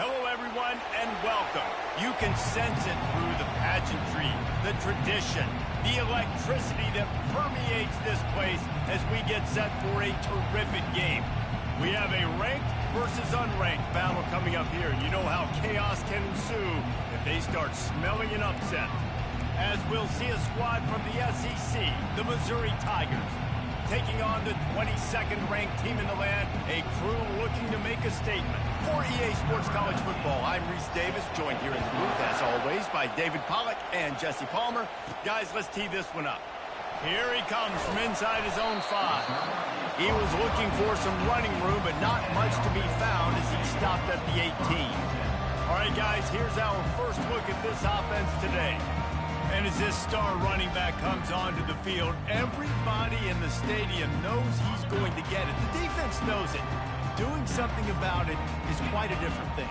Hello, everyone, and welcome. You can sense it through the pageantry, the tradition, the electricity that permeates this place as we get set for a terrific game. We have a ranked versus unranked battle coming up here, and you know how chaos can ensue if they start smelling an upset. As we'll see a squad from the SEC, the Missouri Tigers, taking on the 22nd ranked team in the land, a crew looking to make a statement. For EA Sports College Football, I'm Reese Davis, joined here in the booth, as always, by David Pollack and Jesse Palmer. Guys, let's tee this one up. Here he comes from inside his own 5. He was looking for some running room, but not much to be found as he stopped at the 18. All right, guys, here's our first look at this offense today. And as this star running back comes onto the field, everybody in the stadium knows he's going to get it. The defense knows it. Doing something about it is quite a different thing.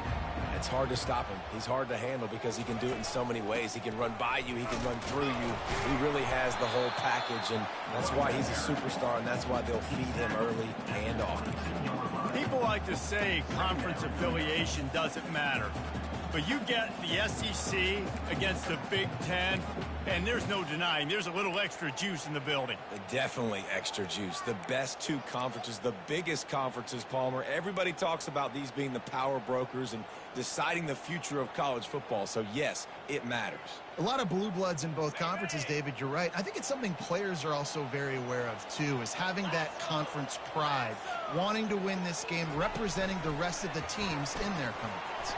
It's hard to stop him. He's hard to handle because he can do it in so many ways. He can run by you. He can run through you. He really has the whole package, and that's why he's a superstar, and that's why they'll feed him early and often. People like to say conference affiliation doesn't matter. But you get the SEC against the Big Ten, and there's no denying there's a little extra juice in the building. Definitely extra juice. The best two conferences, the biggest conferences, Palmer. Everybody talks about these being the power brokers and deciding the future of college football. So, yes, it matters. A lot of blue bloods in both conferences, David. You're right. I think it's something players are also very aware of, too, is having that conference pride, wanting to win this game, representing the rest of the teams in their conference.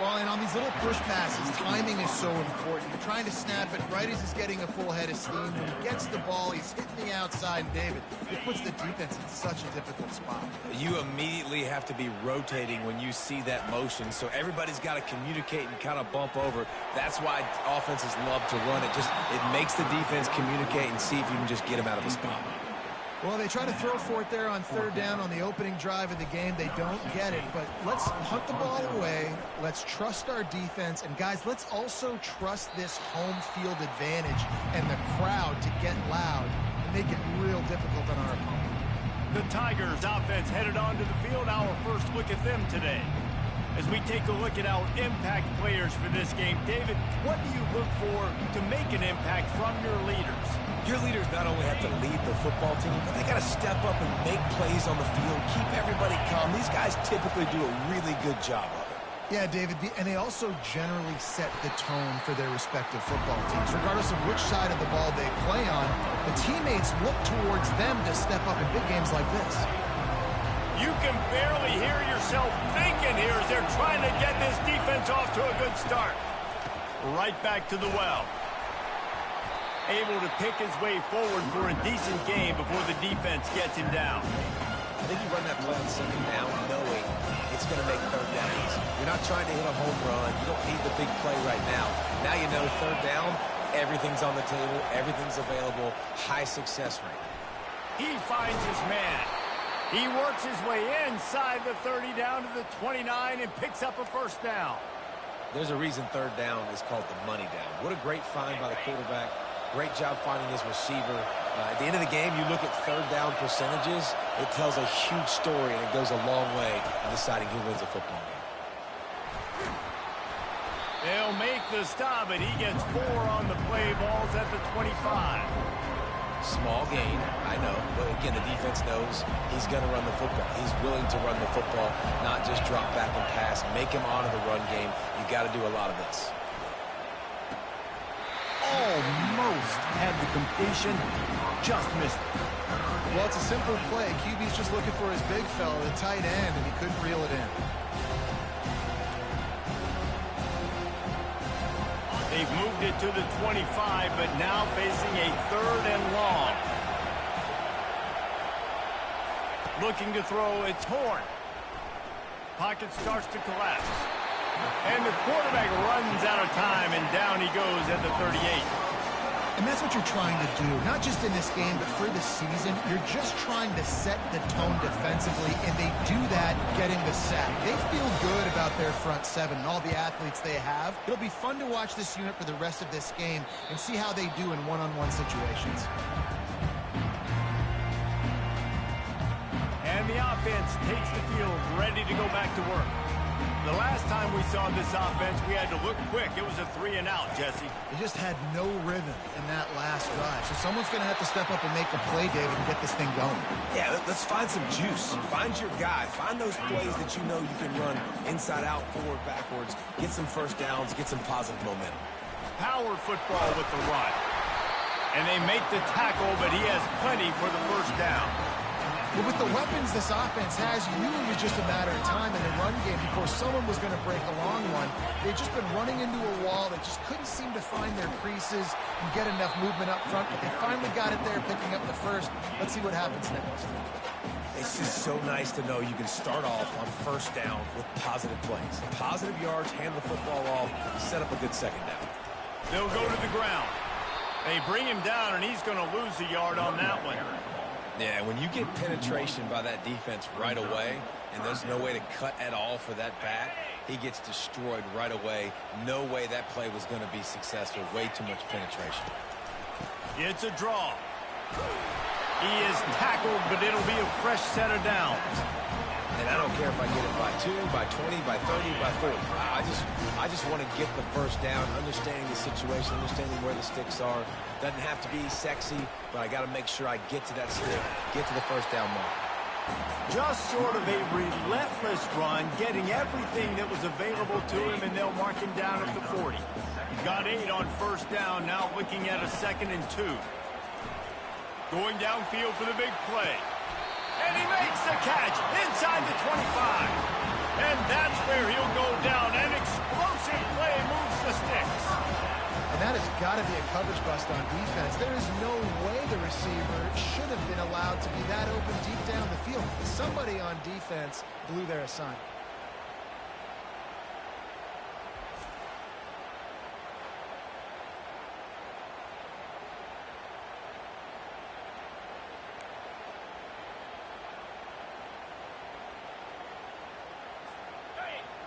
Well, and on these little push passes, timing is so important. You're trying to snap it right as he's getting a full head of steam. When he gets the ball, he's hitting the outside. And David, it puts the defense in such a difficult spot. You immediately have to be rotating when you see that motion. So everybody's got to communicate and kind of bump over. That's why offenses love to run it. It makes the defense communicate and see if you can just get him out of a spot. Well, they try to throw for it there on third down on the opening drive of the game. They don't get it, but let's hunt the ball away. Let's trust our defense. And, guys, let's also trust this home field advantage and the crowd to get loud and make it real difficult on our opponent. The Tigers offense headed onto the field. Our first look at them today. As we take a look at our impact players for this game, David, what do you look for to make an impact from your leaders? Your leaders not only have to lead the football team, but they got to step up and make plays on the field, keep everybody calm. These guys typically do a really good job of it. Yeah, David, and they also generally set the tone for their respective football teams. Regardless of which side of the ball they play on, the teammates look towards them to step up in big games like this. You can barely hear yourself thinking here as they're trying to get this defense off to a good start. Right back to the well. Able to pick his way forward for a decent game before the defense gets him down. I think you run that play on second down knowing it's going to make third down easy. You're not trying to hit a home run. You don't need the big play right now. Now you know third down, everything's on the table, everything's available, high success rate. He finds his man. He works his way inside the 30 down to the 29 and picks up a first down. There's a reason third down is called the money down. What a great find by the quarterback. Great job finding his receiver. At the end of the game, you look at third down percentages. It tells a huge story, and it goes a long way in deciding who wins a football game. They'll make the stop, and he gets 4 on the play. Balls at the 25. Small gain, I know. But again, the defense knows he's going to run the football. He's willing to run the football, not just drop back and pass. Make him honor the run game. You got to do a lot of this. Almost had the completion, just missed it. Well, it's a simple play. QB's just looking for his big fella, the tight end, and he couldn't reel it in. They've moved it to the 25, but now facing a third and long. Looking to throw, it's Horn. Pocket starts to collapse. And the quarterback runs out of time, and down he goes at the 38. And that's what you're trying to do, not just in this game, but for the season. You're just trying to set the tone defensively, and they do that getting the sack. They feel good about their front seven and all the athletes they have. It'll be fun to watch this unit for the rest of this game and see how they do in one-on-one situations. And the offense takes the field, ready to go back to work. The last time we saw this offense, we had to look quick. It was a 3-and-out, Jesse. They just had no rhythm in that last drive. So someone's going to have to step up and make a play, David, and get this thing going. Yeah, let's find some juice. Find your guy. Find those plays that you know you can run inside out, forward, backwards. Get some first downs. Get some positive momentum. Power football with the run. And they make the tackle, but he has plenty for the first down. But with the weapons this offense has, you knew it was just a matter of time in the run game before someone was going to break a long one. They'd just been running into a wall. They just couldn't seem to find their creases and get enough movement up front, but they finally got it there, picking up the first. Let's see what happens next. It's just so nice to know you can start off on first down with positive plays. Positive yards, hand the football off, set up a good second down. They'll go to the ground. They bring him down, and he's going to lose a yard on that one. Yeah, when you get penetration by that defense right away, and there's no way to cut at all for that back, he gets destroyed right away. No way that play was going to be successful. Way too much penetration. It's a draw. He is tackled, but it'll be a fresh set of downs. And I don't care if I get it by 2, by 20, by 30, by 40. I just want to get the first down, understanding the situation, understanding where the sticks are. Doesn't have to be sexy, but I got to make sure I get to that stick, get to the first down mark. Just sort of a relentless run, getting everything that was available to him, and they'll mark him down at the 40. He got 8 on first down, now looking at a 2nd and 2. Going downfield for the big play. And he makes the catch inside the 25. And that's where he'll go down. An explosive play moves the sticks. And that has got to be a coverage bust on defense. There is no way the receiver should have been allowed to be that open deep down the field. Somebody on defense blew their assignment.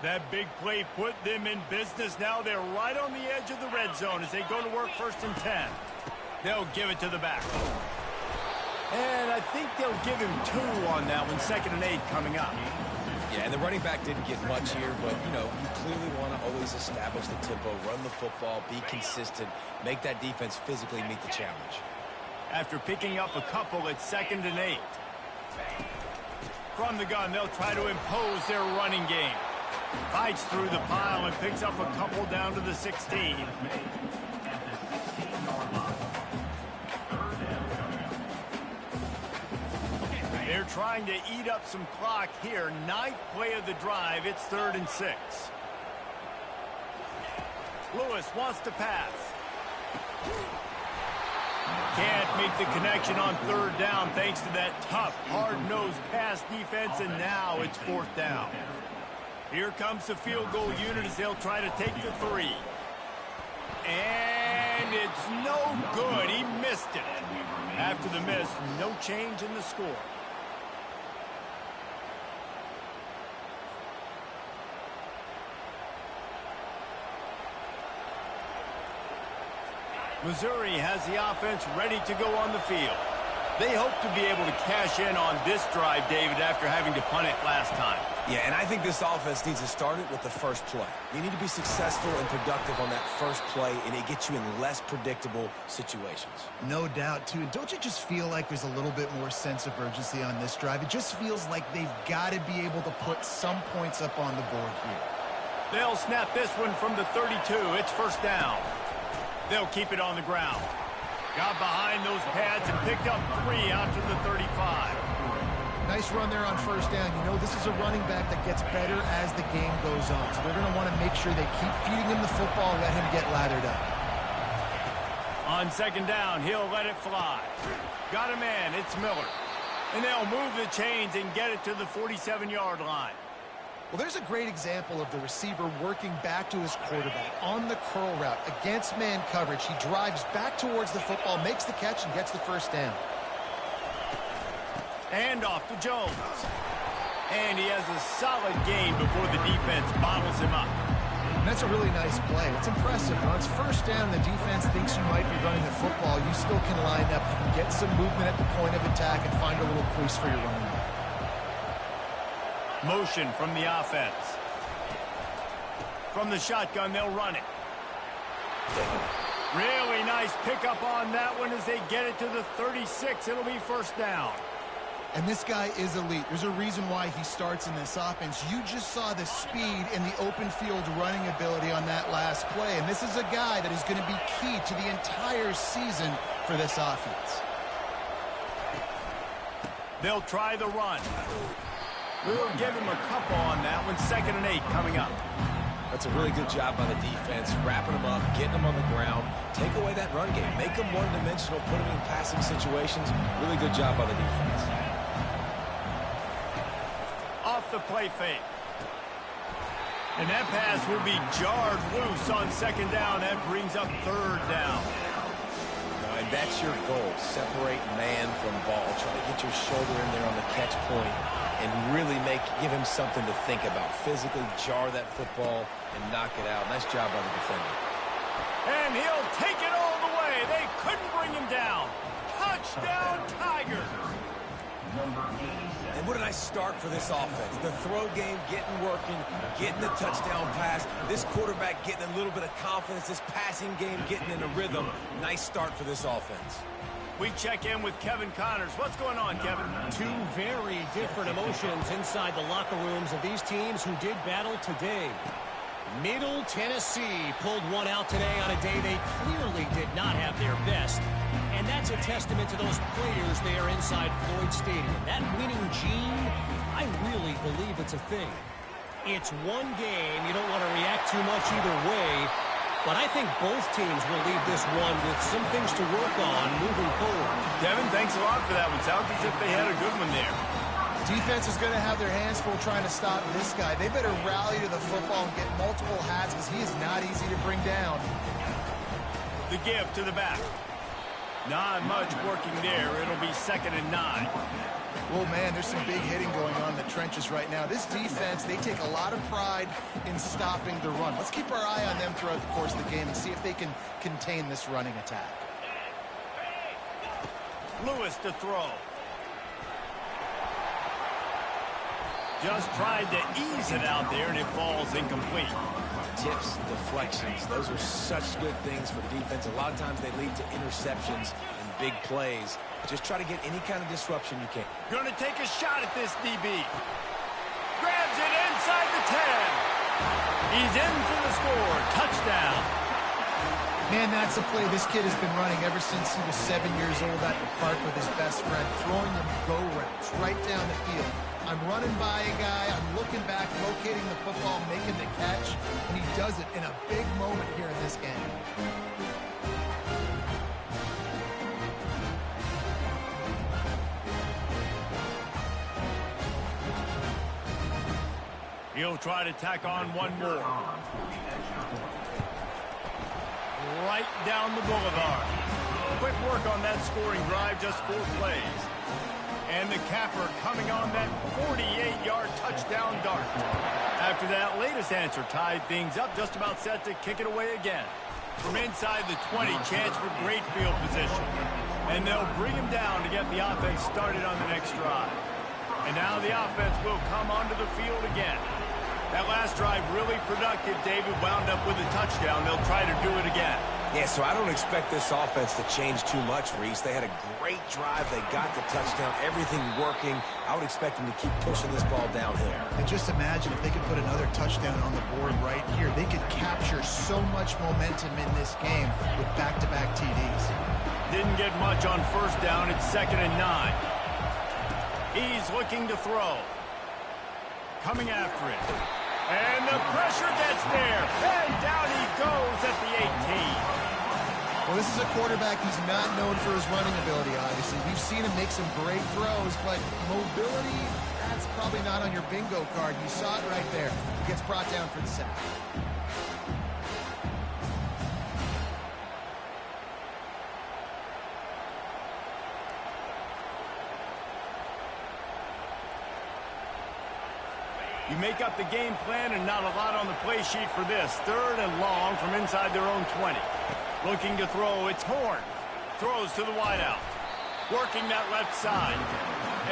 That big play put them in business. Now they're right on the edge of the red zone as they go to work 1st and 10. They'll give it to the back. And I think they'll give him 2 on that one. 2nd and 8 coming up. Yeah, and the running back didn't get much here, but, you know, you clearly want to always establish the tempo, run the football, be consistent, make that defense physically meet the challenge. After picking up a couple, it's 2nd and 8. From the gun, they'll try to impose their running game. Fights through the pile and picks up a couple down to the 16. They're trying to eat up some clock here. 9th play of the drive. It's 3rd and 6. Lewis wants to pass. Can't make the connection on 3rd down thanks to that tough, hard-nosed pass defense, and now it's 4th down. Here comes the field goal unit as they'll try to take the 3. And it's no good. He missed it. After the miss, no change in the score. Missouri has the offense ready to go on the field. They hope to be able to cash in on this drive, David, after having to punt it last time. Yeah, and I think this offense needs to start it with the first play. You need to be successful and productive on that first play, and it gets you in less predictable situations. No doubt, too. And don't you just feel like there's a little bit more sense of urgency on this drive? It just feels like they've got to be able to put some points up on the board here. They'll snap this one from the 32. It's 1st down. They'll keep it on the ground. Got behind those pads and picked up 3 out to the 35. Nice run there on 1st down. You know, this is a running back that gets better as the game goes on. So they're going to want to make sure they keep feeding him the football and let him get lathered up. On 2nd down, he'll let it fly. Got a man. It's Miller. And they'll move the chains and get it to the 47-yard line. Well, there's a great example of the receiver working back to his quarterback on the curl route against man coverage. He drives back towards the football, makes the catch, and gets the 1st down. And off to Jones. And he has a solid gain before the defense bottles him up. And that's a really nice play. It's impressive. When it's 1st down, the defense thinks you might be running the football. You still can line up, get some movement at the point of attack, and find a little crease for your running back. Motion from the offense. From the shotgun, they'll run it. Really nice pickup on that one as they get it to the 36. It'll be first down. And this guy is elite. There's a reason why he starts in this offense. You just saw the speed and the open field running ability on that last play. And this is a guy that is going to be key to the entire season for this offense. They'll try the run. We'll give him a couple on that one. 2nd and 8 coming up. That's a really good job by the defense, wrapping them up, getting them on the ground. Take away that run game. Make them one-dimensional, put them in passing situations. Really good job by the defense. Off the play fake. And that pass will be jarred loose on 2nd down. That brings up 3rd down. And that's your goal. Separate man from ball. Try to get your shoulder in there on the catch point and really give him something to think about. Physically jar that football and knock it out. Nice job by the defender. And he'll take it all the way. They couldn't bring him down. Touchdown, Tigers. And what a nice start for this offense. The throw game getting working, getting the touchdown pass. This quarterback getting a little bit of confidence. This passing game getting in a rhythm. Nice start for this offense. We check in with Kevin Connors. What's going on, Kevin? Two very different emotions inside the locker rooms of these teams who did battle today. Middle Tennessee pulled one out today on a day they clearly did not have their best. And that's a testament to those players there inside Floyd Stadium. That winning gene, I really believe it's a thing. It's one game. You don't want to react too much either way. But I think both teams will leave this one with some things to work on moving forward. Kevin, thanks a lot for that one. Sounds as if they had a good one there. Defense is going to have their hands full trying to stop this guy. They better rally to the football and get multiple hats because he is not easy to bring down. The give to the back. Not much working there. It'll be 2nd and 9. Oh, man, there's some big hitting going on in the trenches right now. This defense, they take a lot of pride in stopping the run. Let's keep our eye on them throughout the course of the game and see if they can contain this running attack. Lewis to throw. Just tried to ease it out there, and it falls incomplete. Tips, deflections, those are such good things for defense. A lot of times they lead to interceptions and big plays. Just try to get any kind of disruption you can. Going to take a shot at this DB. Grabs it inside the 10. He's in for the score. Touchdown. Man, that's a play this kid has been running ever since he was 7 years old at the park with his best friend, throwing them go routes right down the field. I'm running by a guy, I'm looking back, locating the football, making the catch, and he does it in a big moment here in this game. He'll try to tack on one more. Right down the boulevard. Quick work on that scoring drive, just 4 plays. And the capper coming on that 48-yard touchdown dart. After that latest answer tied things up, just about set to kick it away again. From inside the 20, chance for great field position. And they'll bring him down to get the offense started on the next drive. And now the offense will come onto the field again. That last drive really productive. David wound up with a touchdown. They'll try to do it again. Yeah, so I don't expect this offense to change too much, Reese. They had a great drive. They got the touchdown. Everything working. I would expect them to keep pushing this ball downhill. And just imagine if they could put another touchdown on the board right here. They could capture so much momentum in this game with back-to-back TDs. Didn't get much on 1st down. It's 2nd and 9. He's looking to throw. Coming after it. And the pressure gets there. And down he goes at the 18. Well, this is a quarterback who's not known for his running ability, obviously. We've seen him make some great throws, but mobility, that's probably not on your bingo card. You saw it right there. He gets brought down for the sack. You make up the game plan and not a lot on the play sheet for this. 3rd and long from inside their own 20. Looking to throw, it's Horn. Throws to the wideout. Working that left side.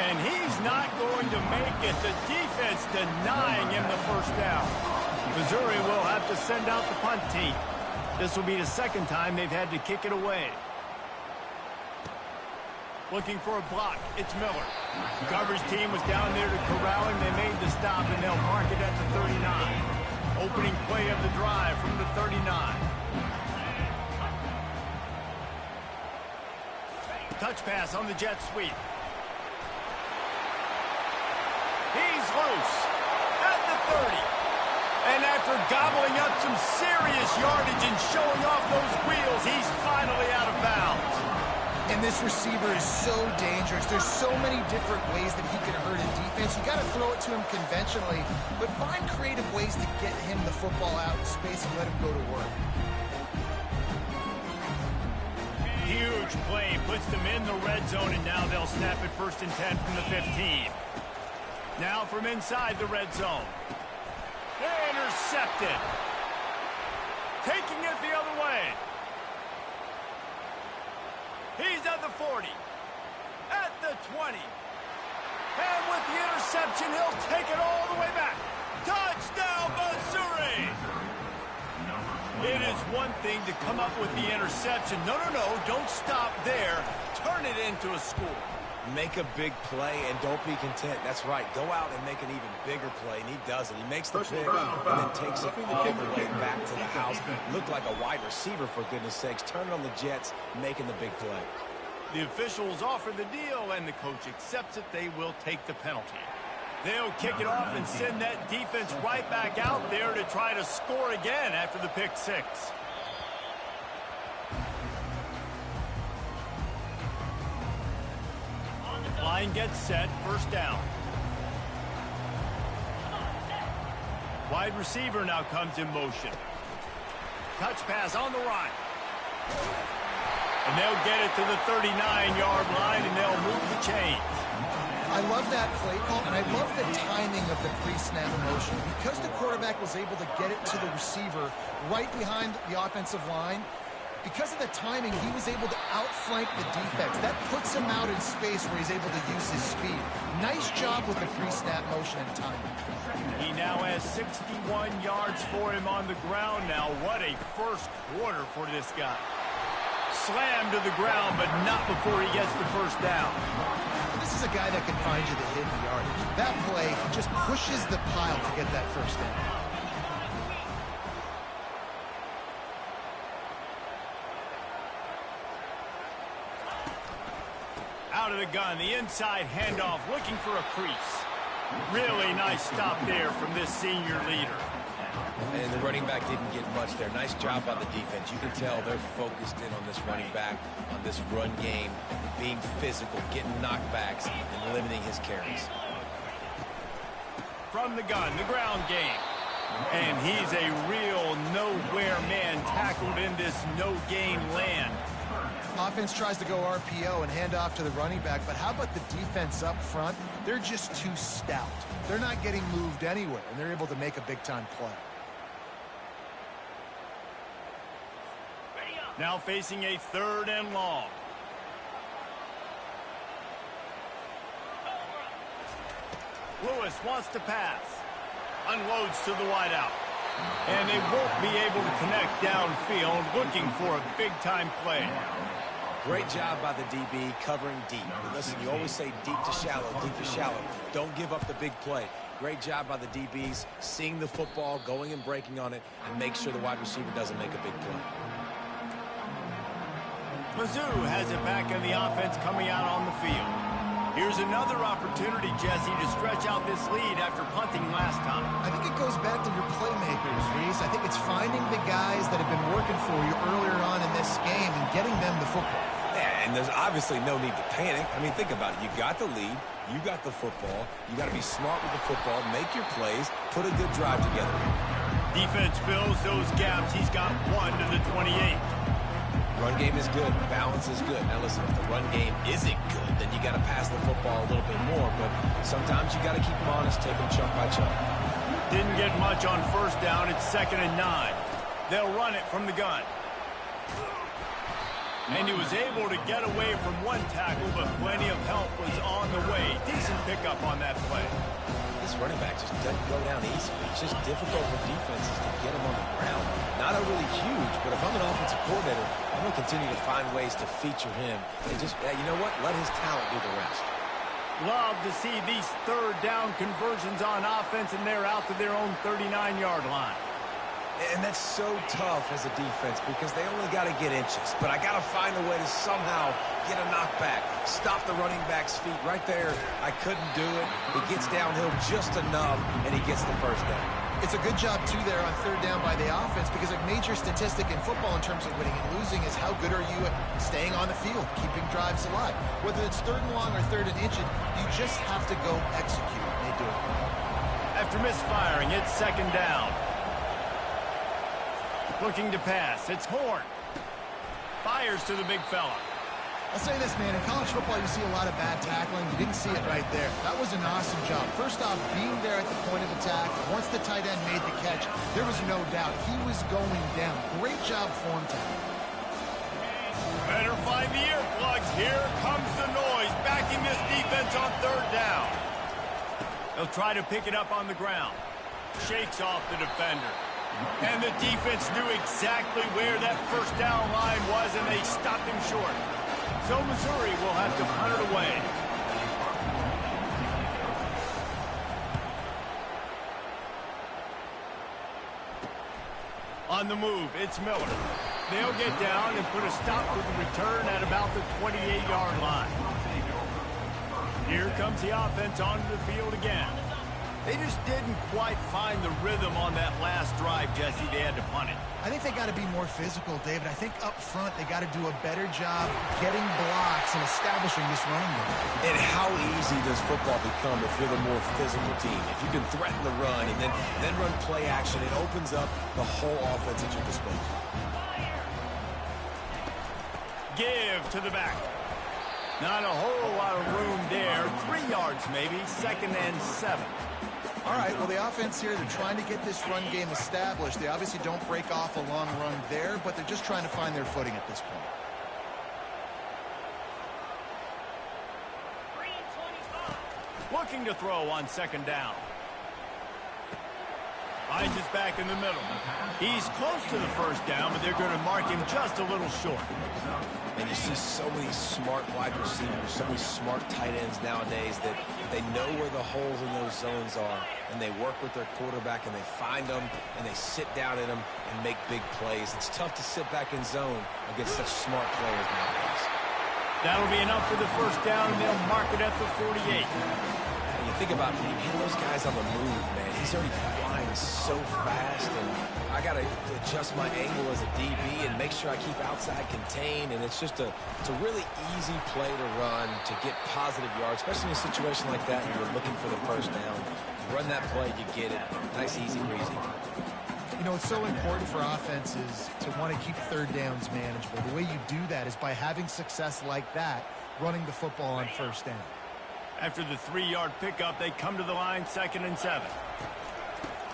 And he's not going to make it. The defense denying him the 1st down. Missouri will have to send out the punt team. This will be the second time they've had to kick it away. Looking for a block. It's Miller. The coverage team was down there to corral him. They made the stop, and they'll mark it at the 39. Opening play of the drive from the 39. Touch pass on the jet sweep. He's loose at the 30. And after gobbling up some serious yardage and showing off those wheels, he's finally out of bounds. And this receiver is so dangerous. There's so many different ways that he can hurt a defense. You got to throw it to him conventionally, but find creative ways to get him the football out in space and let him go to work. Huge play, puts them in the red zone, and now they'll snap it 1st and 10 from the 15. Now from inside the red zone. Intercepted. Taking it the other way. He's at the 40. At the 20. And with the interception, he'll take it all the way back. Touchdown, Missouri! It is one thing to come up with the interception. No, don't stop there. Turn it into a score. Make a big play and don't be content. That's right. Go out and make an even bigger play, and he does it. He makes the pick and then takes it all the way back to the house. Looked like a wide receiver, for goodness sakes. Turn it on the Jets, making the big play. The officials offer the deal, and the coach accepts it. They will take the penalty. They'll kick it off and send that defense right back out there to try to score again after the pick six. Line gets set, 1st down. Wide receiver now comes in motion. Touch pass on the run. And they'll get it to the 39-yard line, and they'll move the chains. I love that play call, and I love the timing of the pre-snap motion. Because the quarterback was able to get it to the receiver right behind the offensive line, because of the timing, he was able to outflank the defense. That puts him out in space where he's able to use his speed. Nice job with the pre-snap motion and timing. He now has 61 yards for him on the ground now. What a first quarter for this guy. Slammed to the ground, but not before he gets the 1st down. This is a guy that can find you the hidden yardage. That play just pushes the pile to get that 1st down. Out of the gun, the inside handoff, looking for a crease. Really nice stop there from this senior leader. And the running back didn't get much there. Nice job on the defense. You can tell they're focused in on this running back, on this run game, being physical, getting knockbacks, and limiting his carries. From the gun, the ground game. And he's a real nowhere man tackled in this no-gain land. Offense tries to go RPO and hand off to the running back, but how about the defense up front? They're just too stout. They're not getting moved anywhere, and they're able to make a big-time play. Now facing a 3rd and long. Lewis wants to pass. Unloads to the wideout. And they won't be able to connect downfield, looking for a big-time play. Great job by the DB covering deep. But listen, you always say deep to shallow, deep to shallow. Don't give up the big play. Great job by the DBs, seeing the football, going and breaking on it, and make sure the wide receiver doesn't make a big play. Mizzou has it back in the offense coming out on the field. Here's another opportunity, Jesse, to stretch out this lead after punting last time. I think it goes back to your playmakers, Reese. I think it's finding the guys that have been working for you earlier on in this game and getting them the football. Yeah, and there's obviously no need to panic. I mean, think about it. You got the lead. You got the football. You got to be smart with the football. Make your plays. Put a good drive together. Defense fills those gaps. He's got 1 to the 28. Run game is good. Balance is good. Now, listen, if the run game isn't good, then you got to pass the football a little bit more. But sometimes you got to keep them honest, take them chunk by chunk. Didn't get much on 1st down. It's 2nd and 9. They'll run it from the gun. And he was able to get away from one tackle, but plenty of help was on the way. Decent pickup on that play. The this running back just doesn't go down easy. It's just difficult for defenses to get him on the ground. Not overly huge, but if I'm an offensive coordinator, I'm going to continue to find ways to feature him. And just, you know what? Let his talent do the rest. Love to see these third down conversions on offense, and they're out to their own 39-yard line. And that's so tough as a defense because they only got to get inches. But I got to find a way to somehow get a knockback, stop the running back's feet right there. I couldn't do it. He gets downhill just enough, and he gets the first down. It's a good job, too, there on third down by the offense because a major statistic in football in terms of winning and losing is how good are you at staying on the field, keeping drives alive. Whether it's third and long or third and inches, you just have to go execute. They do it. After misfiring, it's second down. Looking to pass. It's Horn. Fires to the big fella. I'll say this, man. In college football, you see a lot of bad tackling. You didn't see it right there. That was an awesome job. First off, being there at the point of attack. Once the tight end made the catch, there was no doubt he was going down. Great job form tackling. Better find the earplugs. Here comes the noise. Backing this defense on third down. They'll try to pick it up on the ground. Shakes off the defender. And the defense knew exactly where that first down line was, and they stopped him short. So Missouri will have to punt it away. On the move, it's Miller. They'll get down and put a stop to the return at about the 28-yard line. Here comes the offense onto the field again. They just didn't quite find the rhythm on that last drive, Jesse. They had to punt it. I think they got to be more physical, David. I think up front they got to do a better job getting blocks and establishing this running game. And how easy does football become if you're the more physical team? If you can threaten the run and then run play action, it opens up the whole offense at your disposal. Give to the back. Not a whole lot of room there. 3 yards maybe. Second and 7. All right, well, the offense here, they're trying to get this run game established. They obviously don't break off a long run there, but they're just trying to find their footing at this point. Looking to throw on second down. Finds his back in the middle. He's close to the first down, but they're going to mark him just a little short. And you see so many smart wide receivers, so many smart tight ends nowadays that they know where the holes in those zones are, and they work with their quarterback, and they find them, and they sit down in them and make big plays. It's tough to sit back in zone against such smart players nowadays. That'll be enough for the first down, and they'll mark it at the 48. And you think about when you hit those guys on the move, man, he's already flying so fast, and I got to adjust my angle as a DB and make sure I keep outside contained, and it's just a really easy play to run to get positive yards, especially in a situation like that when you're looking for the first down. You run that play, you get it. Nice, easy, breezy. You know, it's so important for offenses to want to keep third downs manageable. The way you do that is by having success like that, running the football on first down. After the 3-yard pickup, they come to the line, second and 7.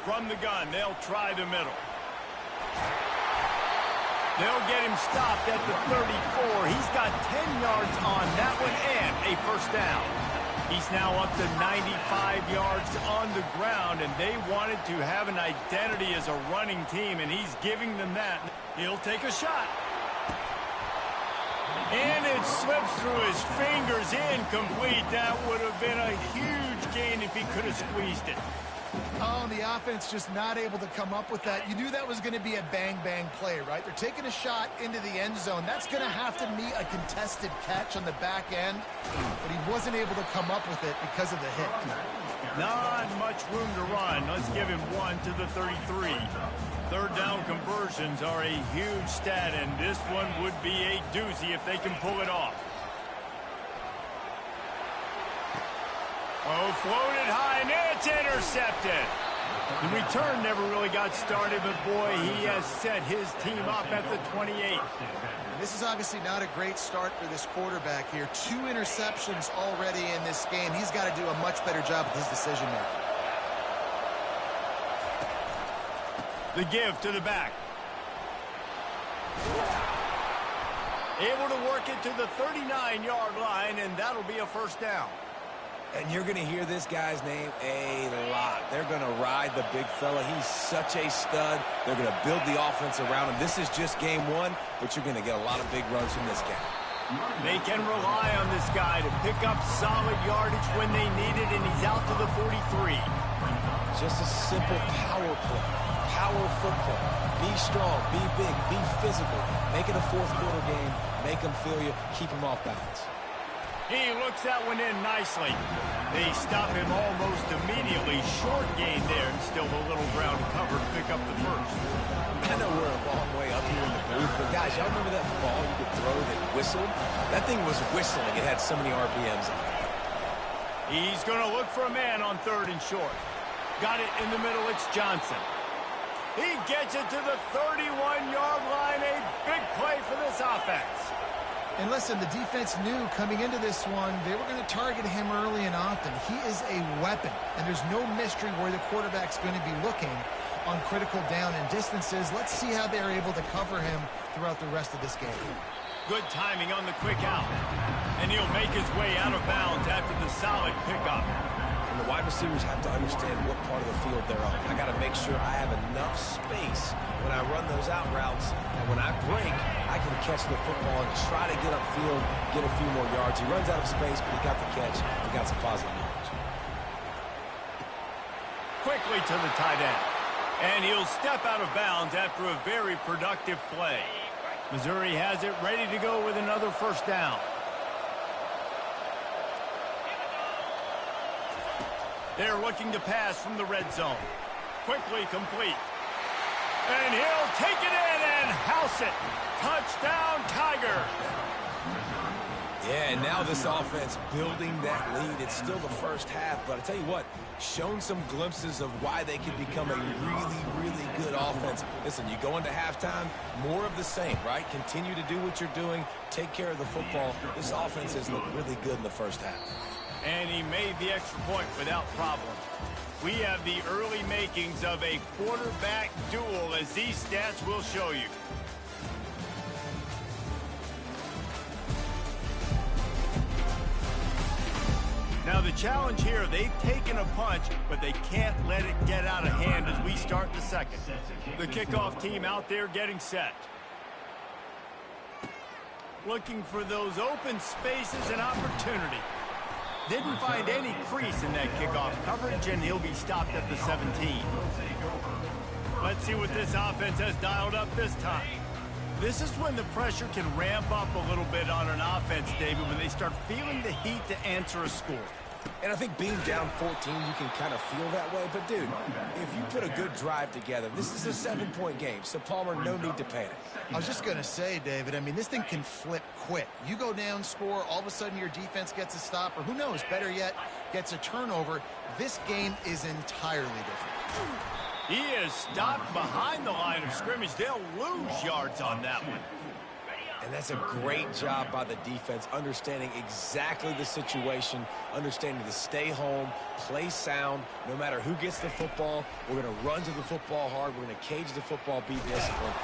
From the gun, they'll try the middle. They'll get him stopped at the 34. He's got 10 yards on that one and a first down. He's now up to 95 yards on the ground, and they wanted to have an identity as a running team, and he's giving them that. He'll take a shot. And it slips through his fingers, incomplete. That would have been a huge gain if he could have squeezed it. Oh, and the offense just not able to come up with that. You knew that was going to be a bang-bang play, right? They're taking a shot into the end zone. That's going to have to meet a contested catch on the back end, but he wasn't able to come up with it because of the hit. Not much room to run. Let's give him one to the 33. Third down conversions are a huge stat, and this one would be a doozy if they can pull it off. Oh, floated high, and it's intercepted. The return never really got started, but boy, he has set his team up at the 28. This is obviously not a great start for this quarterback here. 2 interceptions already in this game. He's got to do a much better job with his decision making. The give to the back. Able to work it to the 39-yard line, and that'll be a first down. And you're going to hear this guy's name a lot. They're going to ride the big fella. He's such a stud. They're going to build the offense around him. This is just game one, but you're going to get a lot of big runs from this guy. They can rely on this guy to pick up solid yardage when they need it, and he's out to the 43. Just a simple power play. Power football. Be strong, be big, be physical. Make it a fourth quarter game. Make them feel you. Keep them off balance. He looks that one in nicely. They stop him almost immediately. Short gain there, and still a little ground cover to pick up the first. I know we're a long way up here in the booth, but guys, y'all remember that ball you could throw that whistled? That thing was whistling. It had so many RPMs on it. He's going to look for a man on 3rd and short. Got it in the middle. It's Johnson. He gets it to the 31-yard line. A big play for this offense. And listen, the defense knew coming into this one, they were going to target him early and often. He is a weapon, and there's no mystery where the quarterback's going to be looking on critical down and distances. Let's see how they're able to cover him throughout the rest of this game. Good timing on the quick out. And he'll make his way out of bounds after the solid pickup. And the wide receivers have to understand what part of the field they're on. I got to make sure I have enough space when I run those out routes, and when I break, I can catch the football and try to get upfield, get a few more yards. He runs out of space, but he got the catch and got some positive yards. Quickly to the tight end. And he'll step out of bounds after a very productive play. Missouri has it ready to go with another first down. They're looking to pass from the red zone. Quickly complete. And he'll take it in and house it. Touchdown, Tigers. Yeah, and now this offense building that lead. It's still the first half, but I tell you what, shown some glimpses of why they could become a really, really good offense. Listen, you go into halftime, more of the same, right? Continue to do what you're doing, take care of the football. This offense has looked really good in the first half. And he made the extra point without problem. We have the early makings of a quarterback duel, as these stats will show you. Now the challenge here, they've taken a punch, but they can't let it get out of hand as we start the second. The kickoff team out there getting set. Looking for those open spaces and opportunity. Didn't find any crease in that kickoff coverage, and he'll be stopped at the 17. Let's see what this offense has dialed up this time. This is when the pressure can ramp up a little bit on an offense, David, when they start feeling the heat to answer a score. And I think being down 14, you can kind of feel that way. But, dude, if you put a good drive together, this is a 7-point game. So, Palmer, no need to panic. I was just going to say, David, I mean, this thing can flip quick. You go down, score, all of a sudden your defense gets a stop, or who knows, better yet, gets a turnover. This game is entirely different. He is stopped behind the line of scrimmage. They'll lose yards on that one. And that's a great job by the defense, understanding exactly the situation, understanding to stay home, play sound, no matter who gets the football. We're going to run to the football hard. We're going to cage the football, be disciplined.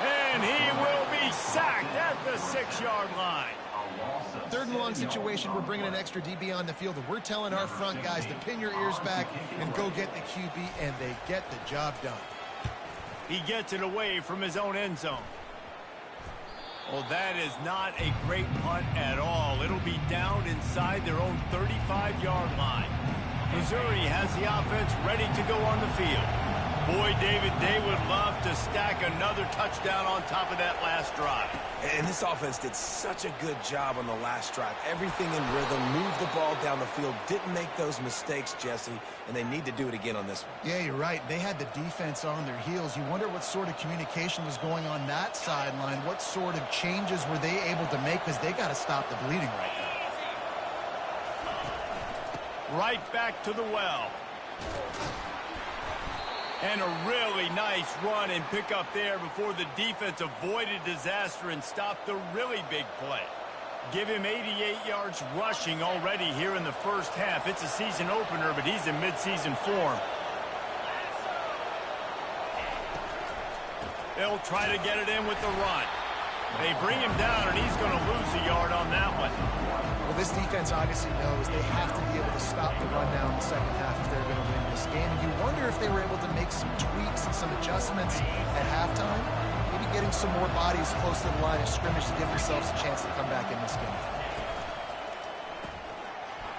And he will be sacked at the 6-yard line. 3rd and long situation, we're bringing an extra DB on the field, and we're telling our front guys to pin your ears back and go get the QB, and they get the job done. He gets it away from his own end zone. Well, that is not a great punt at all. It'll be down inside their own 35-yard line. Missouri has the offense ready to go on the field. Boy, David, they would love to stack another touchdown on top of that last drive. And this offense did such a good job on the last drive. Everything in rhythm, moved the ball down the field, didn't make those mistakes, Jesse, and they need to do it again on this one. Yeah, you're right. They had the defense on their heels. You wonder what sort of communication was going on that sideline. What sort of changes were they able to make, because they got to stop the bleeding right now. Right back to the well. And a really nice run and pick up there before the defense avoided disaster and stopped the really big play. Give him 88 yards rushing already here in the first half. It's a season opener, but he's in midseason form. They'll try to get it in with the run. They bring him down, and he's going to lose a yard on that one. Well, this defense obviously knows they have to be able to stop the run down in the second half if they're going to win this game. You wonder if they were able to make some tweaks and some adjustments at halftime, maybe getting some more bodies close to the line of scrimmage to give themselves a chance to come back in this game.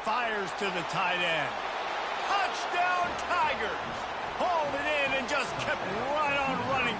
Fires to the tight end. Touchdown, Tigers! Hauled it in and just kept right on running.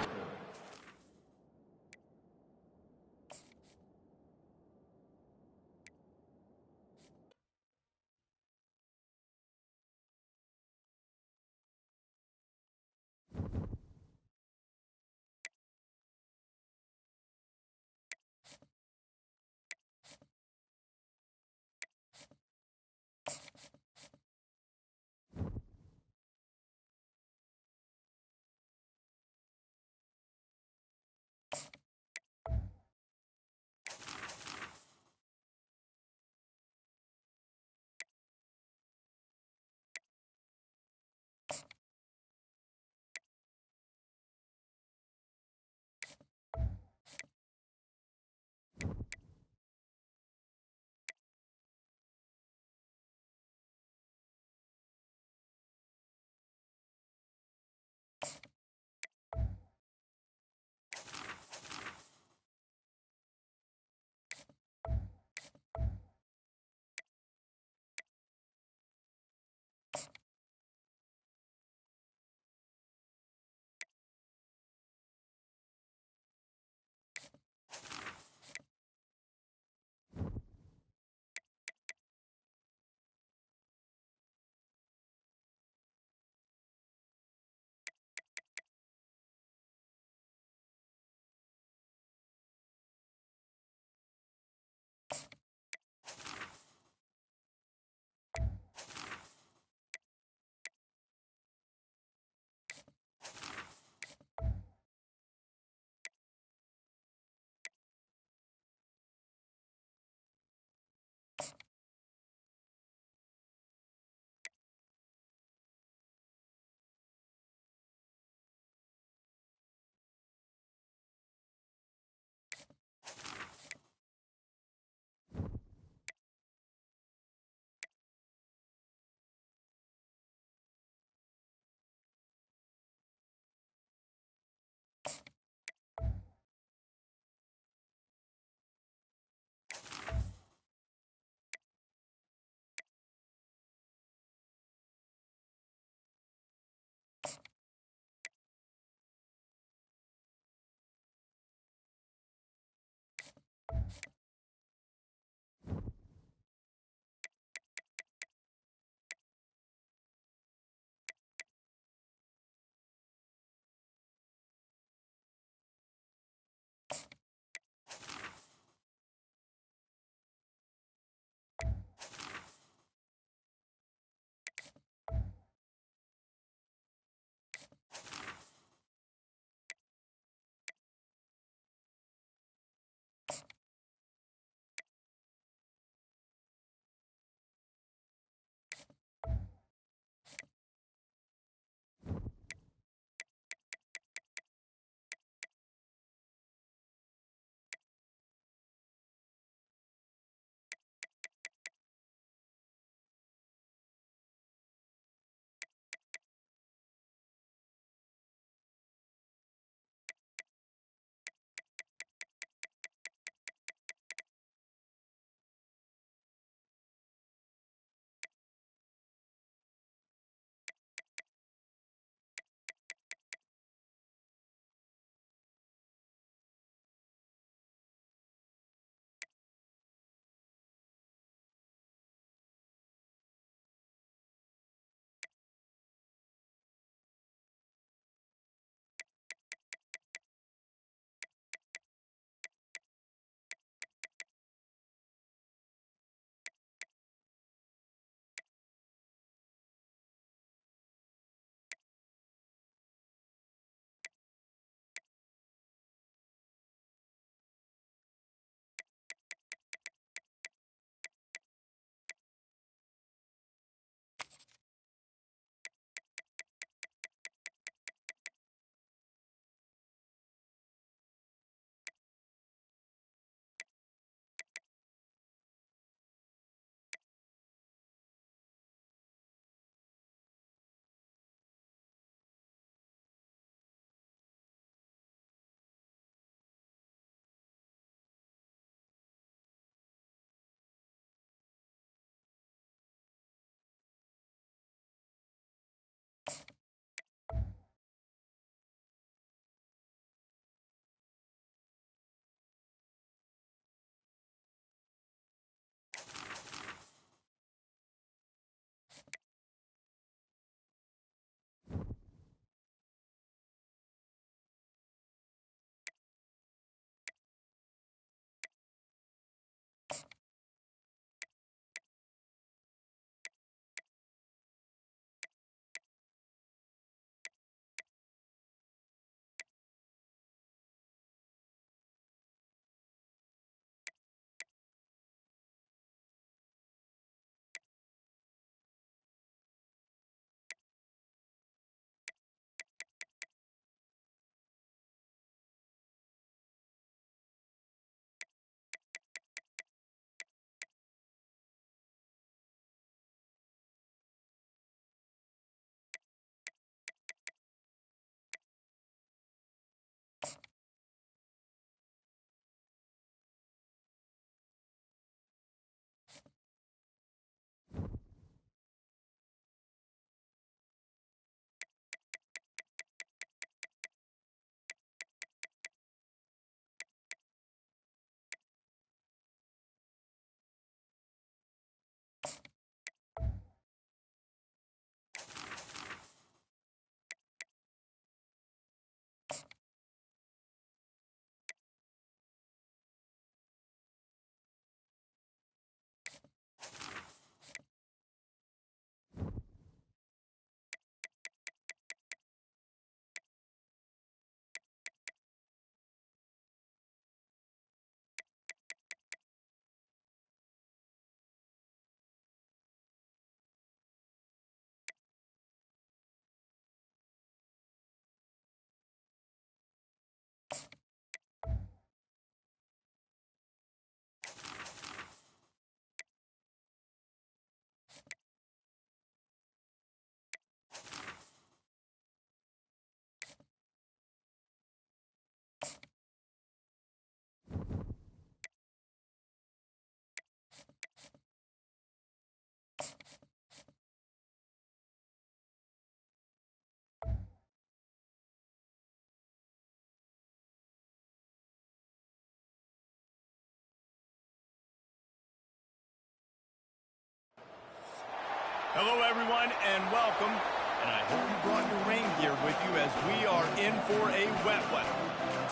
Hello, everyone, and welcome. And I hope you brought your rain gear with you as we are in for a wet one.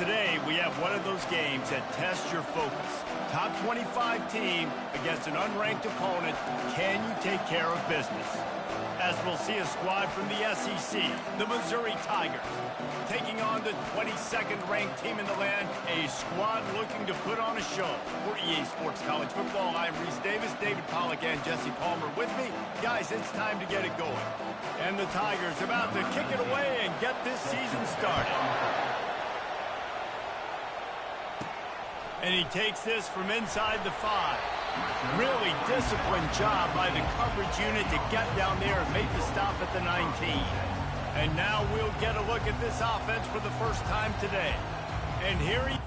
Today, we have one of those games that tests your focus. Top 25 team against an unranked opponent. Can you take care of business? As we'll see a squad from the SEC, the Missouri Tigers, taking on the 22nd ranked team in the land, a squad looking to put on a show. For EA Sports College Football, I'm Reese Davis, David Pollack, and Jesse Palmer with me. Guys, it's time to get it going. And the Tigers about to kick it away and get this season started. And he takes this from inside the 5. Really disciplined job by the coverage unit to get down there and make the stop at the 19. And now we'll get a look at this offense for the first time today. And here he...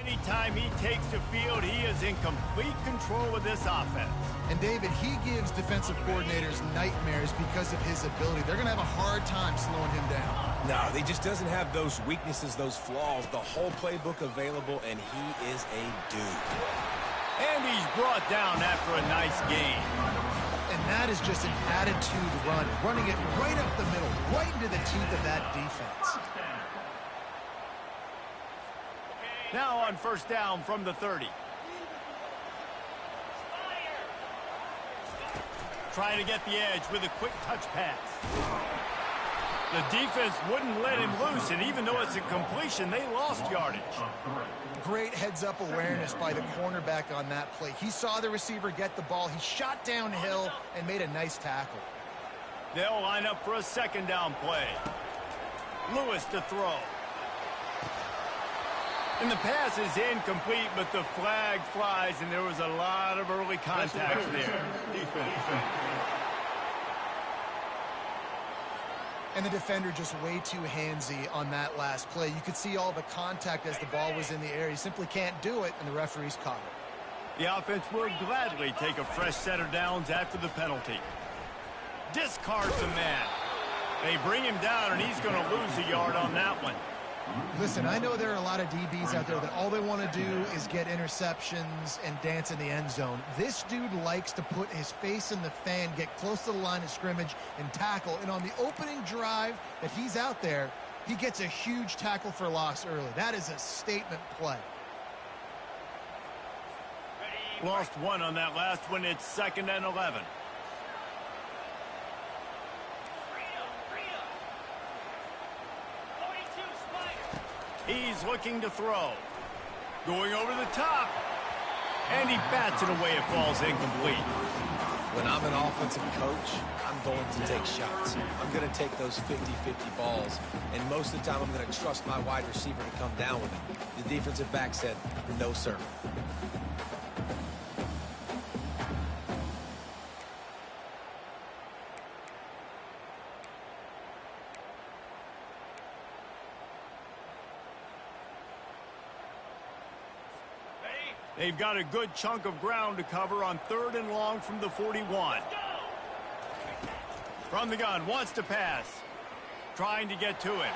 Anytime he takes the field, he is in complete control of this offense. And David, he gives defensive coordinators nightmares because of his ability. They're going to have a hard time slowing him down. No, he just doesn't have those weaknesses, those flaws, the whole playbook available, and he is a dude. And he's brought down after a nice gain. And that is just an attitude run, running it right up the middle, right into the teeth of that defense. Now on first down from the 30. Trying to get the edge with a quick touch pass. The defense wouldn't let him loose, and even though it's a completion, they lost yardage. Great heads-up awareness by the cornerback on that play. He saw the receiver get the ball. He shot downhill and made a nice tackle. They'll line up for a second down play. Lewis to throw. And the pass is incomplete, but the flag flies, and there was a lot of early contact there. And the defender just way too handsy on that last play. You could see all the contact as the ball was in the air. He simply can't do it, and the referees caught it. The offense will gladly take a fresh set of downs after the penalty. Discards a man. They bring him down, and he's going to lose a yard on that one. Listen, I know there are a lot of DBs out there that all they want to do is get interceptions and dance in the end zone. This dude likes to put his face in the fan, get close to the line of scrimmage, and tackle. And on the opening drive that he's out there, he gets a huge tackle for loss early. That is a statement play. Lost one on that last one. It's 2nd and 11. He's looking to throw. Going over the top. And he bats it away. It falls incomplete. When I'm an offensive coach, I'm going to take shots. I'm going to take those 50-50 balls. And most of the time, I'm going to trust my wide receiver to come down with it. The defensive back said, no, sir. They've got a good chunk of ground to cover on 3rd and long from the 41. From the gun, wants to pass. Trying to get to it.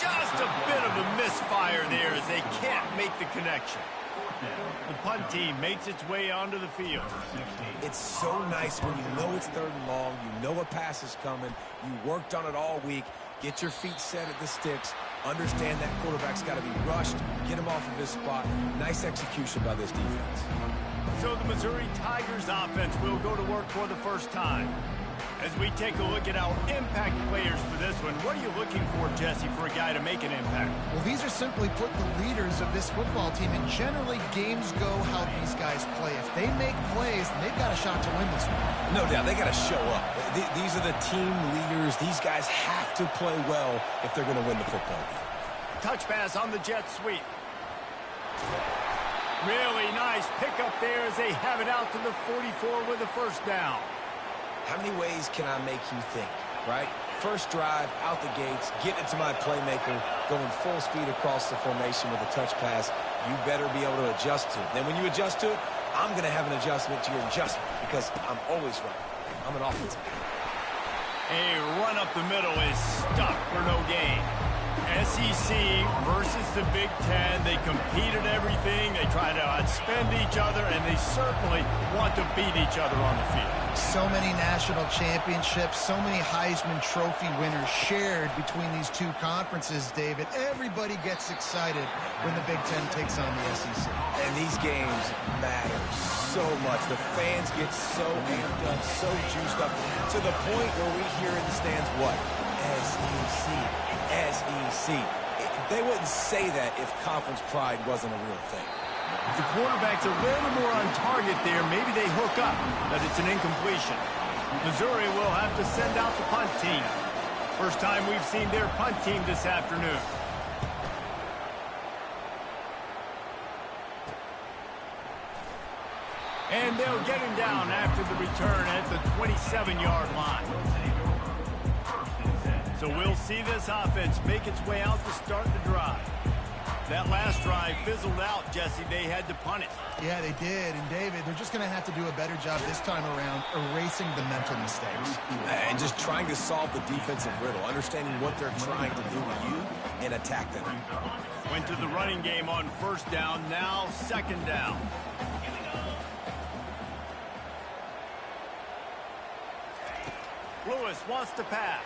Just a bit of a misfire there as they can't make the connection. The punt team makes its way onto the field. It's so nice when you know it's 3rd and long, you know a pass is coming, you worked on it all week, get your feet set at the sticks, understand that quarterback's got to be rushed, get him off of his spot. Nice execution by this defense. So the Missouri Tigers offense will go to work for the first time. As we take a look at our impact players for this one, what are you looking for, Jesse, for a guy to make an impact? Well, these are simply put the leaders of this football team, and generally games go how these guys play. If they make plays, then they've got a shot to win this one. No doubt, they got to show up. These are the team leaders. These guys have to play well if they're going to win the football game. Touch pass on the jet sweep. Really nice pickup there as they have it out to the 44 with a first down. How many ways can I make you think, right? First drive, out the gates, get it to my playmaker, going full speed across the formation with a touch pass. You better be able to adjust to it. Then when you adjust to it, I'm going to have an adjustment to your adjustment because I'm always right. I'm an offensive guy. A run up the middle is stuck for no gain. SEC versus the Big Ten. They compete at everything. They try to outspend each other, and they certainly want to beat each other on the field. So many national championships, so many Heisman Trophy winners shared between these two conferences, David. Everybody gets excited when the Big Ten takes on the SEC. And these games matter so much. The fans get so amped up, so juiced up, to the point where we hear in the stands, what? SEC. SEC. They wouldn't say that if conference pride wasn't a real thing. If the quarterback's a little more on target there, maybe they hook up, but it's an incompletion. Missouri will have to send out the punt team. First time we've seen their punt team this afternoon. And they'll get him down after the return at the 27-yard line. So we'll see this offense make its way out to start the drive. That last drive fizzled out, Jesse. They had to punt it. Yeah, they did. And, David, they're just going to have to do a better job this time around erasing the mental mistakes. And just trying to solve the defensive riddle, understanding what they're trying to do to you and attack them. Went to the running game on first down, now second down. Lewis wants to pass.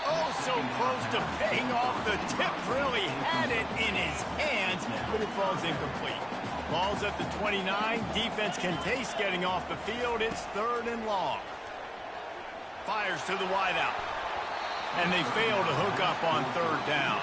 Oh, so close to paying off. The tip really had it in his hands, but it falls incomplete. Ball's at the 29. Defense can taste getting off the field. It's 3rd and long. Fires to the wideout. And they fail to hook up on 3rd down.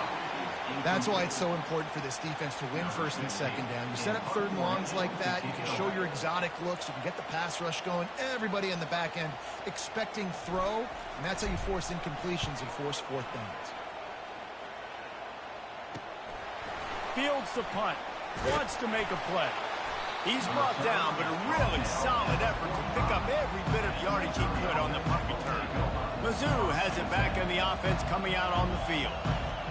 That's why it's so important for this defense to win 1st and 2nd down. You set up 3rd and longs like that, you can show your exotic looks, you can get the pass rush going, everybody in the back end expecting throw, and that's how you force incompletions and force 4th downs. Fields the punt, wants to make a play. He's brought down, but a really solid effort to pick up every bit of yardage he could on the punt return. Mizzou has it back in the offense coming out on the field.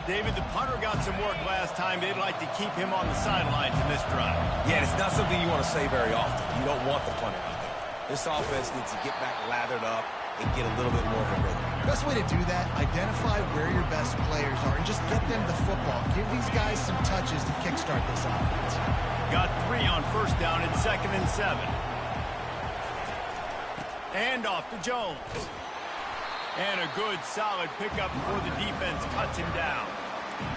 David, the punter got some work last time. They'd like to keep him on the sidelines in this drive. Yeah, it's not something you want to say very often. You don't want the punter out there. This offense needs to get back lathered up and get a little bit more of a rhythm. Best way to do that, identify where your best players are and just get them the football. Give these guys some touches to kickstart this offense. Got 3 on first down and 2nd and 7. And off to Jones. And a good, solid pickup before the defense cuts him down.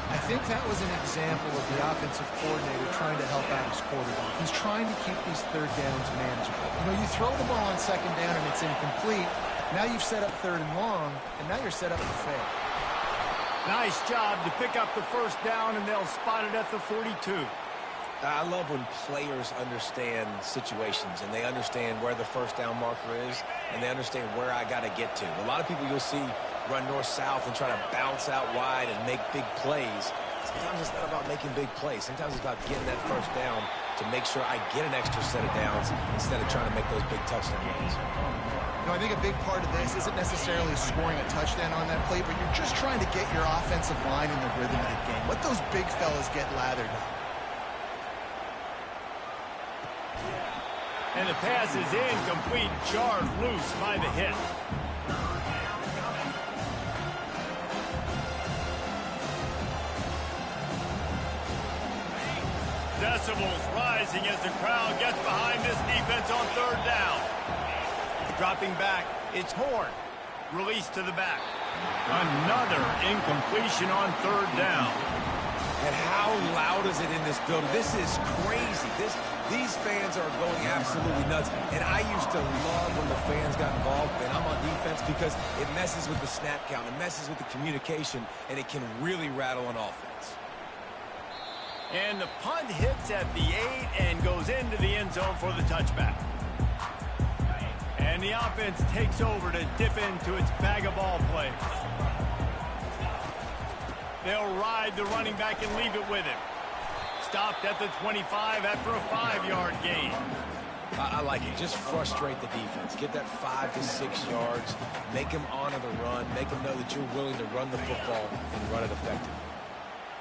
I think that was an example of the offensive coordinator trying to help out his quarterback. He's trying to keep these third downs manageable. You know, you throw the ball on 2nd down and it's incomplete. Now you've set up 3rd and long, and now you're set up to fail. Nice job to pick up the first down, and they'll spot it at the 42. I love when players understand situations and they understand where the first down marker is and they understand where I got to get to. A lot of people you'll see run north-south and try to bounce out wide and make big plays. Sometimes it's not about making big plays. Sometimes it's about getting that first down to make sure I get an extra set of downs instead of trying to make those big touchdown runs. You know, I think a big part of this isn't necessarily scoring a touchdown on that play, but you're just trying to get your offensive line in the rhythm of the game. Let those big fellas get lathered up. And the pass is incomplete, jarred loose by the hit. Decibels rising as the crowd gets behind this defense on 3rd down. Dropping back, it's Horn. Release to the back. Another incompletion on 3rd down. And how loud is it in this building? This is crazy. These fans are going absolutely nuts. And I used to love when the fans got involved, and I'm on defense because it messes with the snap count. It messes with the communication, and it can really rattle an offense. And the punt hits at the 8 and goes into the end zone for the touchback. And the offense takes over to dip into its bag of ball plays. They'll ride the running back and leave it with him. Stopped at the 25 after a 5-yard gain. I like it. Just frustrate the defense. Get that 5 to 6 yards. Make them honor the run. Make them know that you're willing to run the football and run it effectively.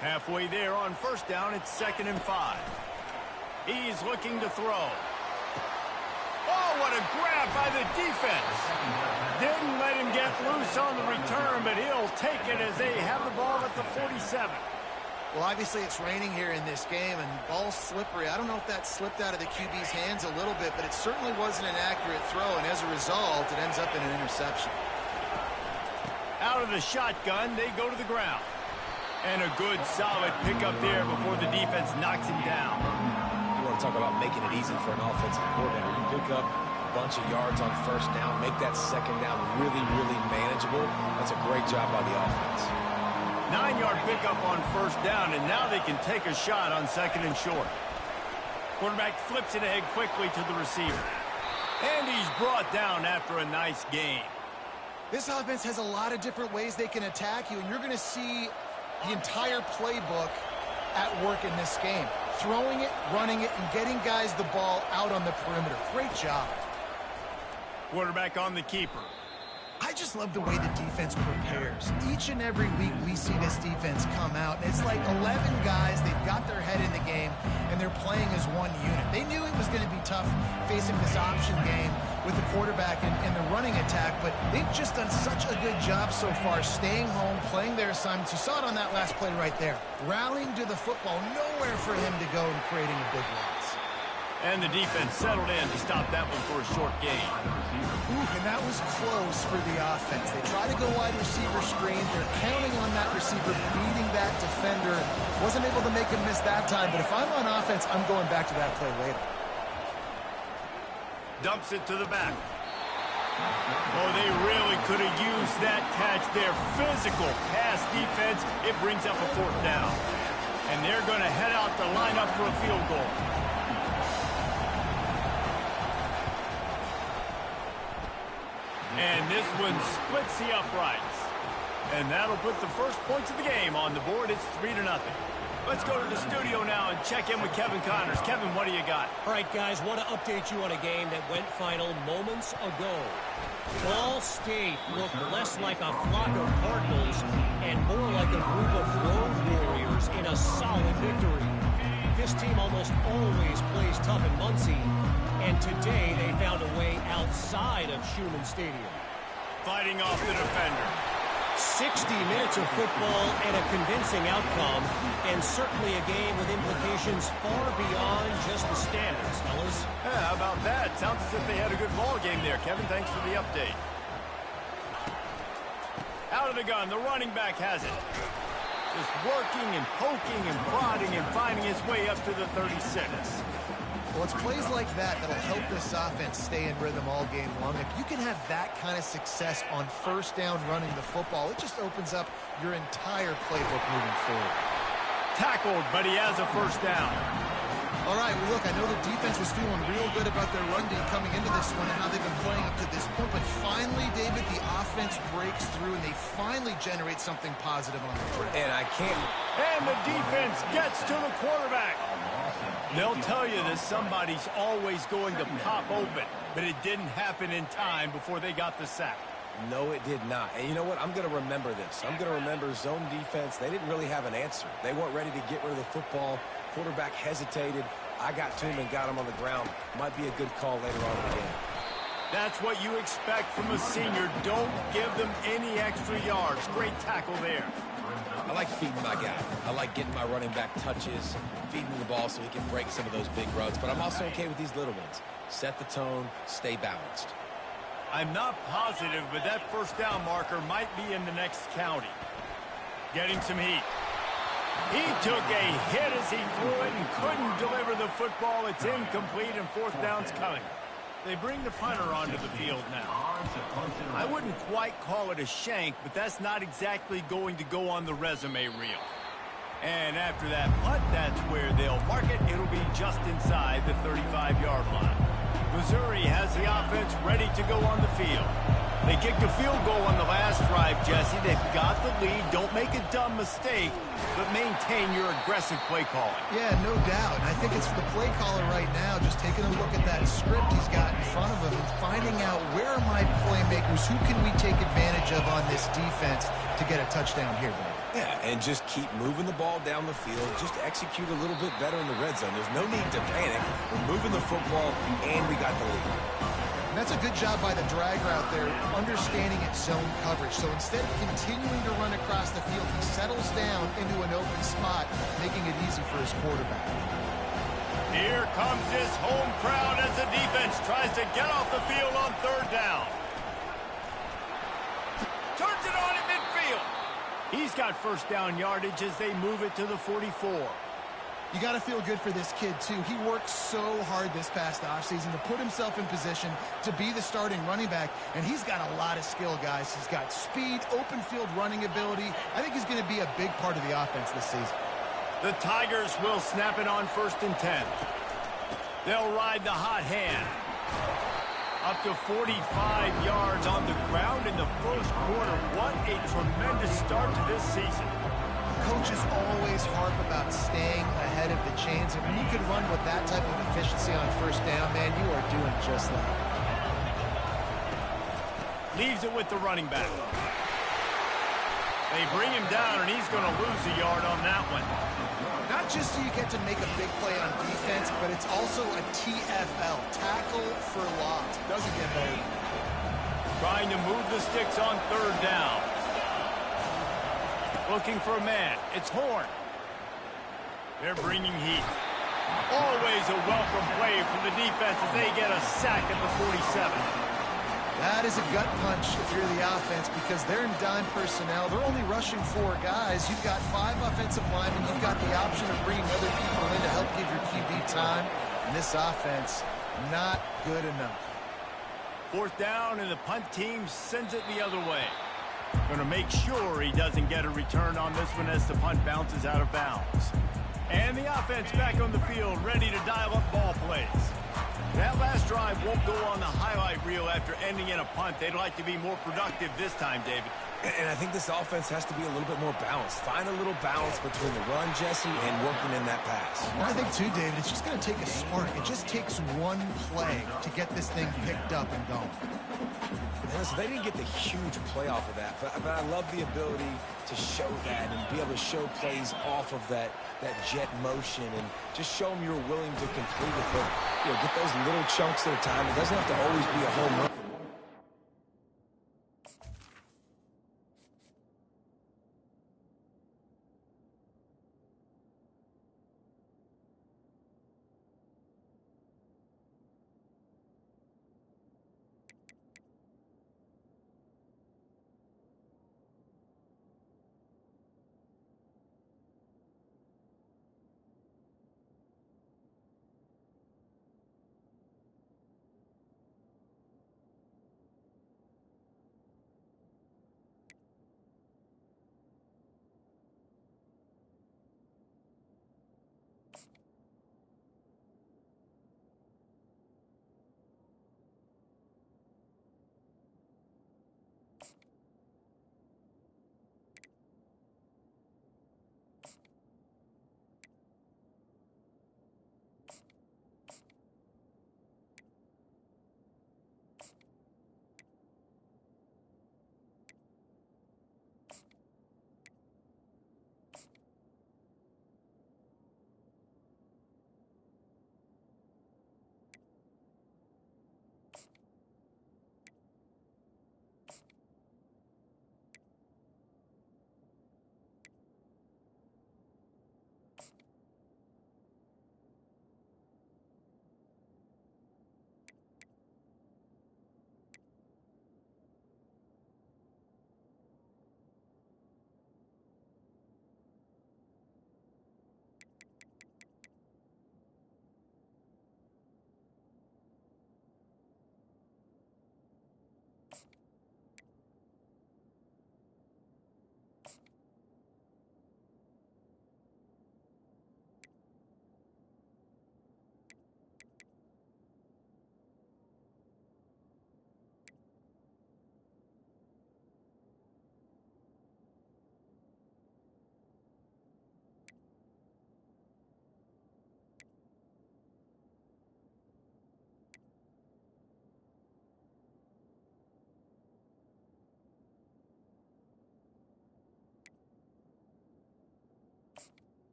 Halfway there on first down, it's 2nd and 5. He's looking to throw. Oh, what a grab by the defense. Didn't let him get loose on the return, but he'll take it as they have the ball at the 47. Well, obviously it's raining here in this game, and the ball's slippery. I don't know if that slipped out of the QB's hands a little bit, but it certainly wasn't an accurate throw, and as a result, it ends up in an interception. Out of the shotgun, they go to the ground. And a good, solid pickup there before the defense knocks him down. You want to talk about making it easy for an offensive coordinator. You pick up a bunch of yards on first down, make that 2nd down really, really manageable. That's a great job by the offense. 9-yard pickup on first down, and now they can take a shot on 2nd and short. Quarterback flips it ahead quickly to the receiver. And he's brought down after a nice gain. This offense has a lot of different ways they can attack you, and you're going to see the entire playbook at work in this game. Throwing it, running it, and getting guys the ball out on the perimeter. Great job. Quarterback on the keeper. I just love the way the defense prepares. Each and every week we see this defense come out, and it's like 11 guys, they've got their head in the game, and they're playing as one unit. They knew it was going to be tough facing this option game with the quarterback and the running attack, but they've just done such a good job so far staying home, playing their assignments. You saw it on that last play right there. Rallying to the football, nowhere for him to go and creating a big loss. And the defense settled in to stop that one for a short gain. And that was close for the offense. They try to go wide receiver screen. They're counting on that receiver beating that defender. Wasn't able to make him miss that time, but if I'm on offense, I'm going back to that play later. Dumps it to the back. Oh, they really could have used that catch there. Physical pass defense. It brings up a 4th down. And they're going to head out to line up for a field goal. And this one splits the uprights. And that'll put the first points of the game on the board. It's 3-0. Let's go to the studio now and check in with Kevin Connors. Kevin, what do you got? All right, guys, want to update you on a game that went final moments ago. Ball State looked less like a flock of Cardinals and more like a group of this team almost always plays tough in Muncie, and today they found a way outside of Schumann Stadium. Fighting off the defender. 60 minutes of football and a convincing outcome, and certainly a game with implications far beyond just the standings, fellas. Yeah, how about that? Sounds as if they had a good ball game there, Kevin. Thanks for the update. Out of the gun, the running back has it. Just working and poking and prodding and finding his way up to the 36. Well, it's plays like that that'll help this offense stay in rhythm all game long. If you can have that kind of success on first down running the football, it just opens up your entire playbook moving forward. Tackled, but he has a first down. All right, well, look, I know the defense was feeling real good about their run D coming into this one and how they've been playing up to this point. But finally, David, the offense breaks through and they finally generate something positive on the field. And I can't. And the defense gets to the quarterback. They'll tell you that somebody's always going to pop open, but it didn't happen in time before they got the sack. No, it did not. And you know what? I'm going to remember this. I'm going to remember zone defense. They didn't really have an answer. They weren't ready to get rid of the football. Quarterback hesitated. I got to him and got him on the ground. Might be a good call later on in the game. That's what you expect from a senior. Don't give them any extra yards. Great tackle there. I like feeding my guy. I like getting my running back touches, feeding the ball so he can break some of those big runs. But I'm also okay with these little ones. Set the tone, stay balanced. I'm not positive, but that first down marker might be in the next county. Getting some heat. He took a hit as he threw it and couldn't deliver the football. It's incomplete and fourth down's coming. They bring the punter onto the field now. I wouldn't quite call it a shank, but that's not exactly going to go on the resume reel. And after that punt, that's where they'll mark it. It'll be just inside the 35-yard line. Missouri has the offense ready to go on the field. They kicked a field goal on the last drive, Jesse. They've got the lead. Don't make a dumb mistake, but maintain your aggressive play calling. Yeah, no doubt. And I think it's the play caller right now just taking a look at that script he's got in front of him and finding out where are my playmakers, who can we take advantage of on this defense to get a touchdown here, buddy. Yeah, and just keep moving the ball down the field. Just execute a little bit better in the red zone. There's no need to panic. We're moving the football, and we got the lead. And that's a good job by the drag route there, understanding its zone coverage. So instead of continuing to run across the field, he settles down into an open spot, making it easy for his quarterback. Here comes this home crowd as the defense tries to get off the field on third down. Turns it on at midfield. He's got first down yardage as they move it to the 44. You got to feel good for this kid, too. He worked so hard this past offseason to put himself in position to be the starting running back, and he's got a lot of skill, guys. He's got speed, open field running ability. I think he's going to be a big part of the offense this season. The Tigers will snap it on 1st and 10. They'll ride the hot hand. Up to 45 yards on the ground in the first quarter. What a tremendous start to this season. Coaches always harp about staying ahead of the chains, and when you can run with that type of efficiency on first down, man, you are doing just that. Leaves it with the running back. They bring him down, and he's going to lose a yard on that one. Not just do you get to make a big play on defense, but it's also a TFL, tackle for loss. Doesn't get better. Trying to move the sticks on third down. Looking for a man. It's Horn. They're bringing heat. Always a welcome play from the defense as they get a sack at the 47. That is a gut punch if you're the offense because they're in dime personnel. They're only rushing 4 guys. You've got 5 offensive linemen. You've got the option of bringing other people in to help give your QB time. And this offense, not good enough. 4th down, and the punt team sends it the other way. Going to make sure he doesn't get a return on this one as the punt bounces out of bounds. And the offense back on the field, ready to dial up ball plays. That last drive won't go on the highlight reel after ending in a punt. They'd like to be more productive this time, David. And I think this offense has to be a little bit more balanced. Find a little balance between the run, Jesse, and working in that pass. Well, I think, too, David, it's just going to take a spark. It just takes one play to get this thing picked up and going. And listen, they didn't get the huge play off of that, but I love the ability to show that and be able to show plays off of that jet motion and just show them you're willing to complete it. But, get those little chunks at a time. It doesn't have to always be a home run.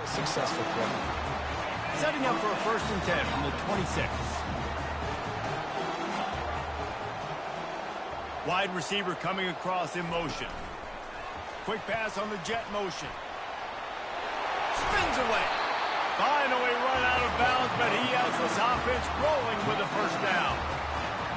Successful play. Setting up for a 1st and 10 from the 26. Wide receiver coming across in motion. Quick pass on the jet motion. Spins away. Finally run out of bounds, but he has this offense rolling with a 1st down.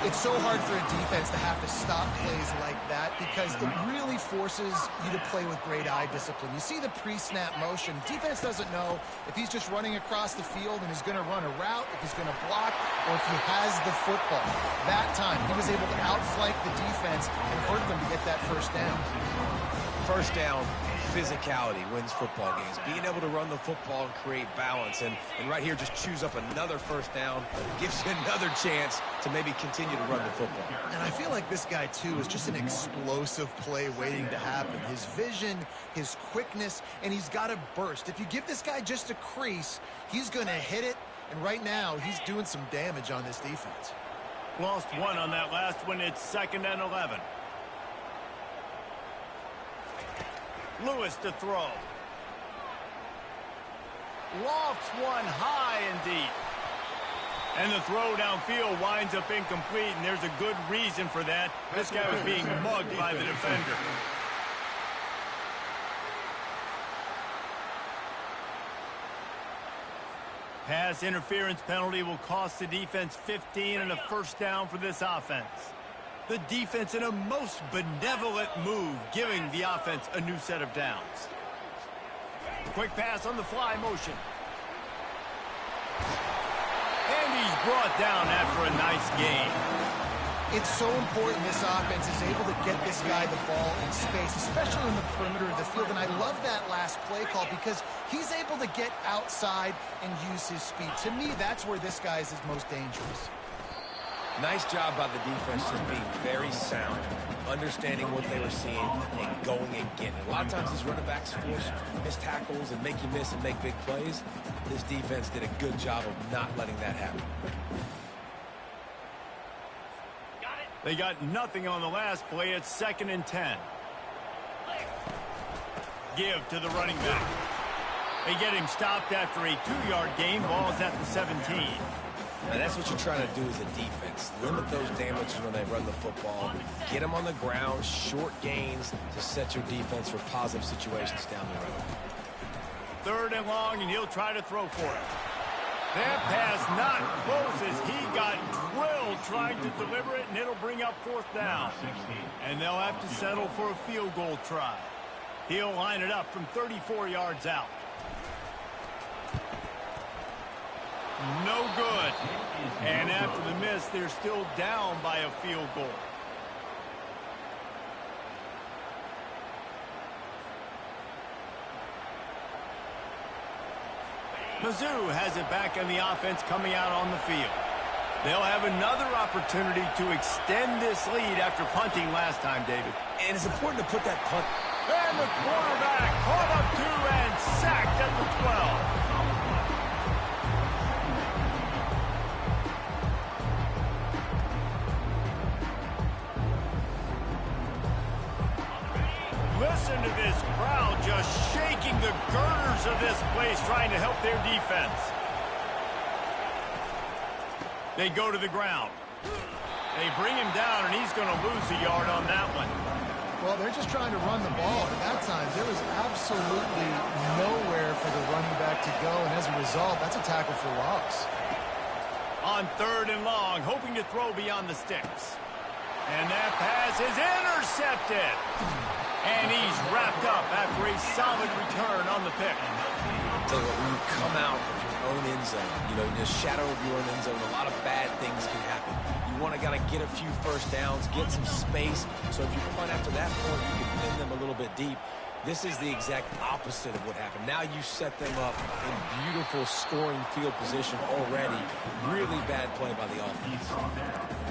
It's so hard for a defense to have to stop plays like that because it really forces you to play with great eye discipline. You see the pre-snap motion. Defense doesn't know if he's just running across the field and is going to run a route, if he's going to block, or if he has the football. That time, he was able to outflank the defense and hurt them to get that 1st down. 1st down, physicality wins football games. Being able to run the football and create balance. And right here, just choose up another 1st down. Gives you another chance to maybe continue to run the football. And I feel like this guy, too, is just an explosive play waiting to happen. His vision, his quickness, and he's got a burst. If you give this guy just a crease, he's going to hit it. And right now, he's doing some damage on this defense. Lost one on that last one. It's 2nd and 11. Lewis to throw. Lofts one high and deep. And the throw downfield winds up incomplete, and there's a good reason for that. This guy was being mugged by the defender. Pass interference penalty will cost the defense 15 and a 1st down for this offense. The defense in a most benevolent move, giving the offense a new set of downs. Quick pass on the fly motion. And he's brought down after a nice gain. It's so important this offense is able to get this guy the ball in space, especially in the perimeter of the field. And I love that last play call because he's able to get outside and use his speed. To me, that's where this guy is his most dangerous. Nice job by the defense just being very sound, understanding what they were seeing, and going and getting it. A lot of times these running backs force missed tackles and make you miss and make big plays. This defense did a good job of not letting that happen. They got nothing on the last play. It's 2nd and 10. Give to the running back. They get him stopped after a 2-yard gain. Ball's at the 17. And that's what you're trying to do as a defense. Limit those damages when they run the football. Get them on the ground, short gains to set your defense for positive situations down the road. 3rd and long, and he'll try to throw for it. That pass not close as he got drilled trying to deliver it, and it'll bring up 4th down. And they'll have to settle for a field goal try. He'll line it up from 34 yards out. No good. And after the miss, they're still down by a field goal. Mizzou has it back in the offense coming out on the field. They'll have another opportunity to extend this lead after punting last time, David. And it's important to put that punt. And the quarterback caught up to and sacked at the 12. Listen to this crowd just shaking the girders of this place, trying to help their defense. They go to the ground. They bring him down, and he's going to lose a yard on that one. Well, they're just trying to run the ball. At that time, there was absolutely nowhere for the running back to go, and as a result, that's a tackle for loss. On 3rd and long, hoping to throw beyond the sticks. And that pass is intercepted. And he's wrapped up after a solid return on the pick. Tell you what, when you come out of your own end zone, in the shadow of your own end zone, a lot of bad things can happen. You want to get a few first downs, get some space. So if you punt after that point, you can pin them a little bit deep. This is the exact opposite of what happened. Now you set them up in beautiful scoring field position already. Really bad play by the offense.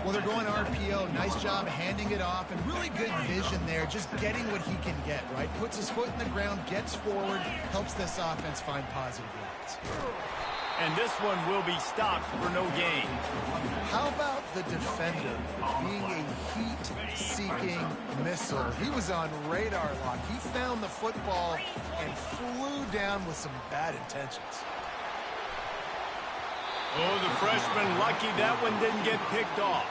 Well, they're going RPO. Nice job handing it off, and really good vision there, just getting what he can get, right? Puts his foot in the ground, gets forward, helps this offense find positive yards. And this one will be stopped for no gain. How about the defender being a heat-seeking missile? He was on radar lock. He found the football and flew down with some bad intentions. Oh, the freshman lucky that one didn't get picked off.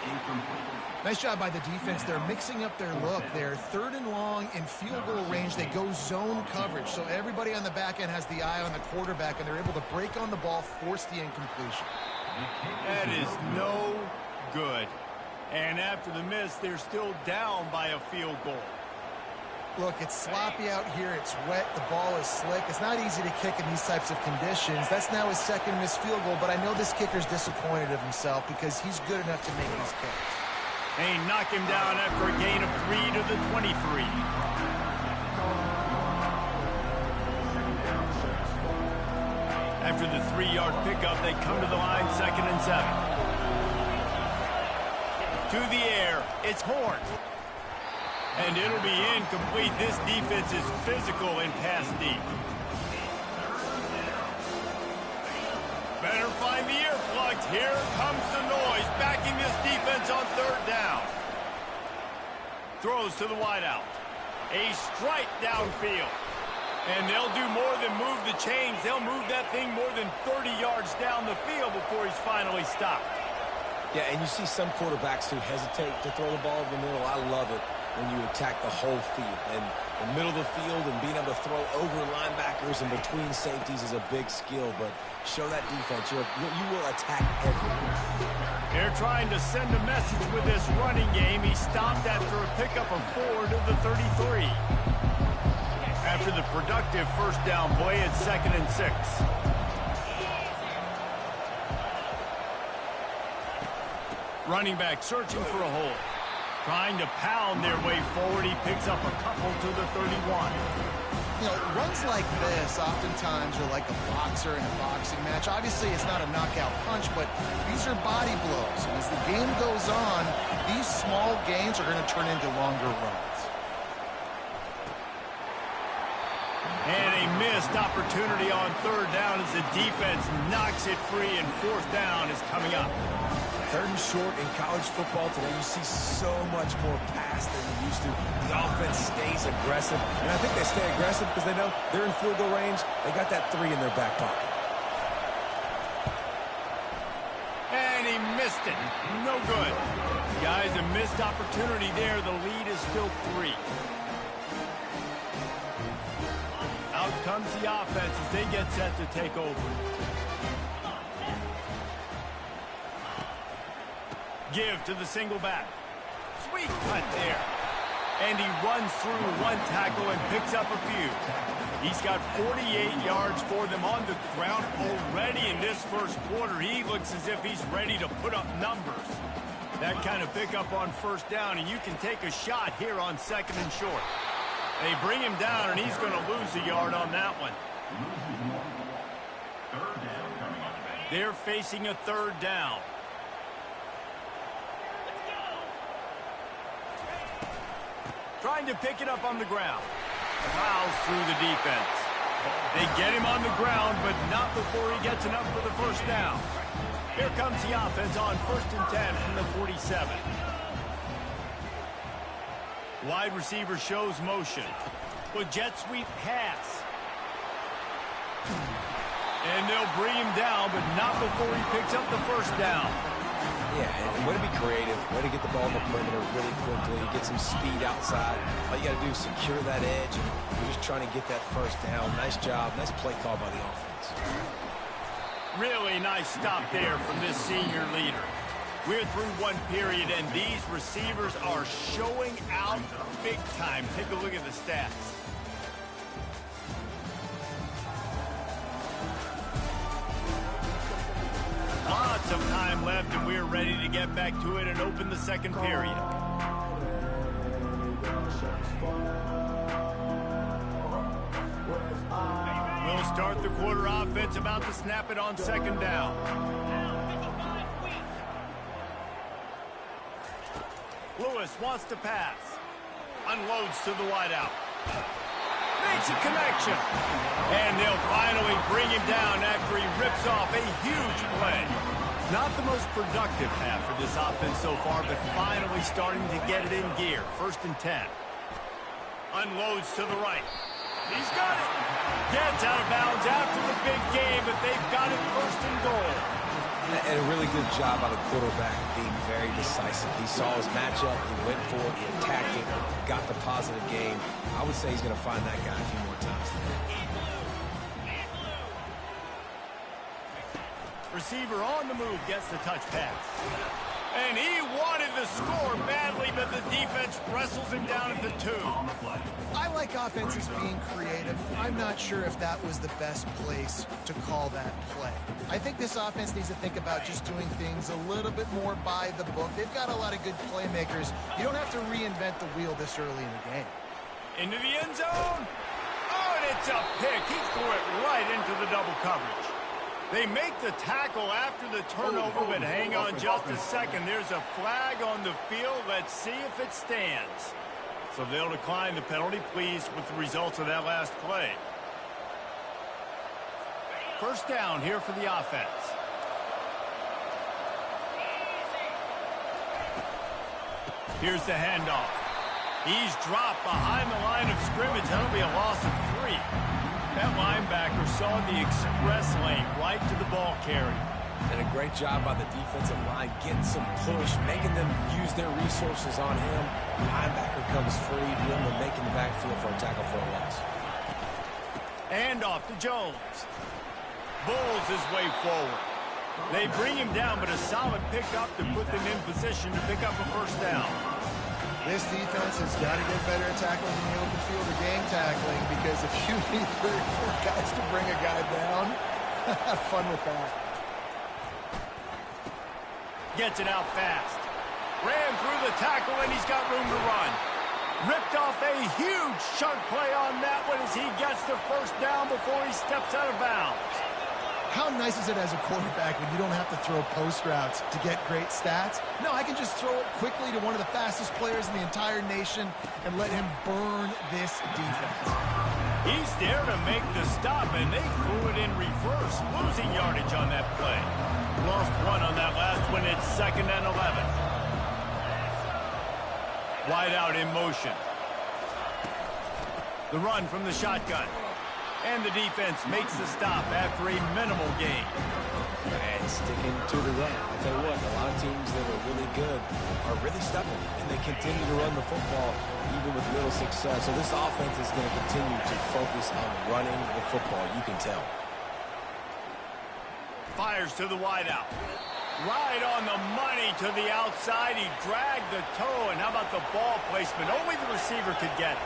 Nice job by the defense. They're mixing up their look. They're 3rd and long in field goal range. They go zone coverage. So everybody on the back end has the eye on the quarterback, and they're able to break on the ball, force the incompletion. That is no good. And after the miss, they're still down by a field goal. Look, it's sloppy out here. It's wet. The ball is slick. It's not easy to kick in these types of conditions. That's now his 2nd missed field goal, but I know this kicker's disappointed of himself because he's good enough to make these kicks. They knock him down after a gain of 3 to the 23. After the 3-yard pickup, they come to the line, 2nd and 7. To the air, it's Horn. And it'll be incomplete. This defense is physical and pass deep. Better find the earplugs. Here comes the noise, backing this defense on 3rd down. Throws to the wideout. A strike downfield. And they'll do more than move the chains. They'll move that thing more than 30 yards down the field before he's finally stopped. Yeah, and you see some quarterbacks who hesitate to throw the ball in the middle. I love it when you attack the whole field. And the middle of the field and being able to throw over linebackers and between safeties is a big skill. But show that defense. You will attack everywhere. They're trying to send a message with this running game. He stopped after a pickup of 4 to the 33. After the productive first down play, it's 2nd and 6. Running back searching for a hole. Trying to pound their way forward. He picks up a couple to the 31. You know, runs like this oftentimes are like a boxer in a boxing match. Obviously, it's not a knockout punch, but these are body blows. And as the game goes on, these small gains are going to turn into longer runs. And a missed opportunity on third down as the defense knocks it free, and fourth down is coming up. Third and short in college football today, you see so much more pass than you used to. The offense stays aggressive, and I think they stay aggressive because they know they're in field goal range. They got that 3 in their back pocket. And he missed it. No good. Guys, a missed opportunity there. The lead is still 3. Out comes the offense as they get set to take over. Give to the single back. Sweet cut there. And he runs through one tackle and picks up a few. He's got 48 yards for them on the ground already in this first quarter. He looks as if he's ready to put up numbers. That kind of pickup on first down, and you can take a shot here on second and short. They bring him down, and he's going to lose a yard on that one. They're facing a third down. Trying to pick it up on the ground. Fouls through the defense. They get him on the ground, but not before he gets enough for the first down. Here comes the offense on 1st and 10 from the 47. Wide receiver shows motion. With jet sweep pass. And they'll bring him down, but not before he picks up the first down. Yeah, and way to be creative, way to get the ball in the perimeter really quickly, get some speed outside. All you got to do is secure that edge, and you're just trying to get that first down. Nice job, nice play call by the offense. Really nice stop there from this senior leader. We're through one period, and these receivers are showing out big time. Take a look at the stats. Lots of time left, and we're ready to get back to it and open the second period. We'll start the quarter offense, about to snap it on second down. Lewis wants to pass. Unloads to the wideout. Makes a connection. And they'll finally bring him down after he rips off a huge play. Not the most productive half for this offense so far, but finally starting to get it in gear. 1st and 10. Unloads to the right. He's got it. Gets out of bounds after the big game, but they've got it 1st and goal. And a really good job by the quarterback being very decisive. He saw his matchup, he went for it, he attacked it, got the positive game. I would say he's going to find that guy a few more times today. Receiver on the move gets the touch pass. And he wanted the score badly, but the defense wrestles him down at the 2. I like offenses being creative. I'm not sure if that was the best place to call that play. I think this offense needs to think about just doing things a little bit more by the book. They've got a lot of good playmakers. You don't have to reinvent the wheel this early in the game. Into the end zone. Oh, and it's a pick. He threw it right into the double coverage. They make the tackle after the turnover, but hang on just a second. There's a flag on the field. Let's see if it stands. So they'll decline the penalty, pleased with the results of that last play. First down here for the offense. Here's the handoff. He's dropped behind the line of scrimmage. That'll be a loss of 3. That linebacker saw the express lane right to the ball carrier. And a great job by the defensive line, getting some push, making them use their resources on him. Linebacker comes free, doing the making the backfield for a tackle for a loss. And off to Jones. Bulls his way forward. They bring him down, but a solid pickup to put them in position to pick up a first down. This defense has got to get better at tackling in the open field or game tackling, because if you need 3 or 4 guys to bring a guy down, have fun with that. Gets it out fast. Ran through the tackle, and he's got room to run. Ripped off a huge chunk play on that one as he gets the first down before he steps out of bounds. How nice is it as a quarterback when you don't have to throw post routes to get great stats? No, I can just throw it quickly to one of the fastest players in the entire nation and let him burn this defense. He's there to make the stop, and they threw it in reverse, losing yardage on that play. Lost one on that last one. It's 2nd and 11. Wide out in motion. The run from the shotgun. And the defense makes the stop after a minimal gain. And sticking to the run. I'll tell you what, a lot of teams that are really good are really stubborn, and they continue to run the football even with little success. So this offense is going to continue to focus on running the football. You can tell. Fires to the wideout. Right on the money to the outside. He dragged the toe, and how about the ball placement? Only the receiver could get it.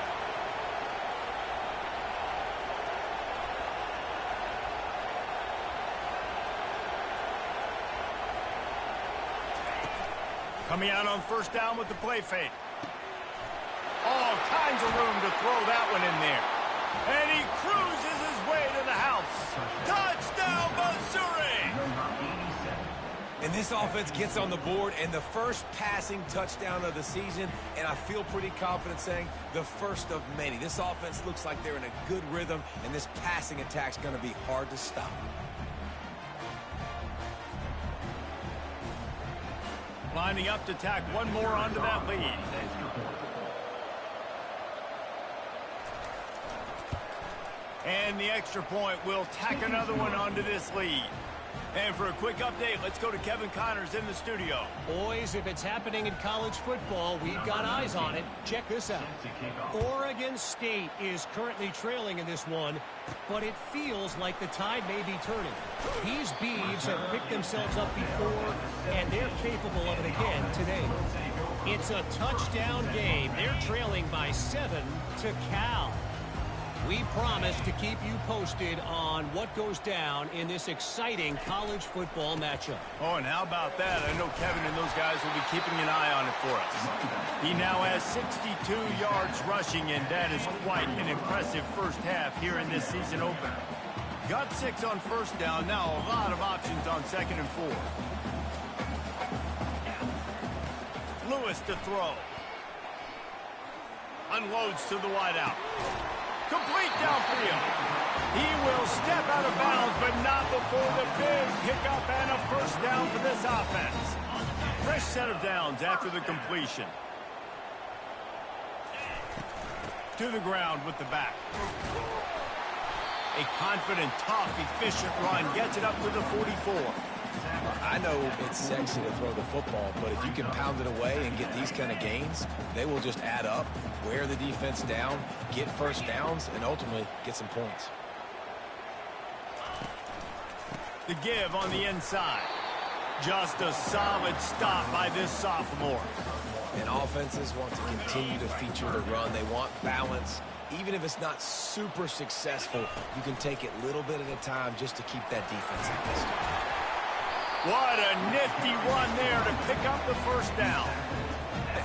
Coming out on first down with the play fake. All kinds of room to throw that one in there. And he cruises his way to the house. Touchdown, Missouri! And this offense gets on the board, and the first passing touchdown of the season, and I feel pretty confident saying the first of many. This offense looks like they're in a good rhythm, and this passing attack's going to be hard to stop. Lining up to tack one more onto that lead. And the extra point will tack another one onto this lead. And for a quick update, let's go to Kevin Connors in the studio. Boys, if it's happening in college football, we've got eyes on it. Check this out. Oregon State is currently trailing in this one, but it feels like the tide may be turning. These Beavs have picked themselves up before, and they're capable of it again today. It's a touchdown game. They're trailing by 7 to Cal. We promise to keep you posted on what goes down in this exciting college football matchup. Oh, and how about that? I know Kevin and those guys will be keeping an eye on it for us. He now has 62 yards rushing, and that is quite an impressive first half here in this season opener. Got 6 on first down. Now a lot of options on 2nd and 4. Lewis to throw. Unloads to the wideout. Complete downfield. He will step out of bounds, but not before the big pickup and a first down for this offense. Fresh set of downs after the completion. To the ground with the back. A confident, tough, efficient run gets it up to the 44. I know it's sexy to throw the football, but if you can pound it away and get these kind of gains, they will just add up, wear the defense down, get first downs, and ultimately get some points. The give on the inside. Just a solid stop by this sophomore. And offenses want to continue to feature the run. They want balance. Even if it's not super successful, you can take it little bit at a time just to keep that defense honest. What a nifty run there to pick up the first down.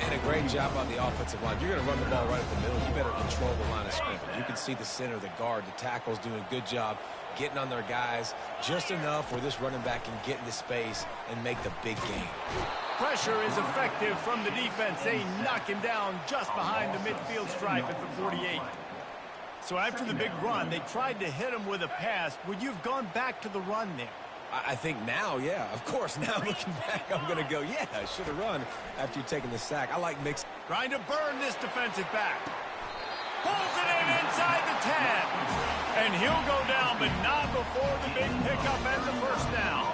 And a great job on the offensive line. You're going to run the ball right at the middle. You better control the line of scrimmage. You can see the center, the guard, the tackles doing a good job getting on their guys just enough where this running back can get into space and make the big game. Pressure is effective from the defense. They knock him down just behind the midfield stripe at the 48. So after the big run, they tried to hit him with a pass. Would you have gone back to the run there? I think now, yeah, of course. Now looking back, I'm going to go, yeah, I should have run after you've taken the sack. I like mix. Trying to burn this defensive back. Pulls it in inside the 10. And he'll go down, but not before the big pickup and the first down.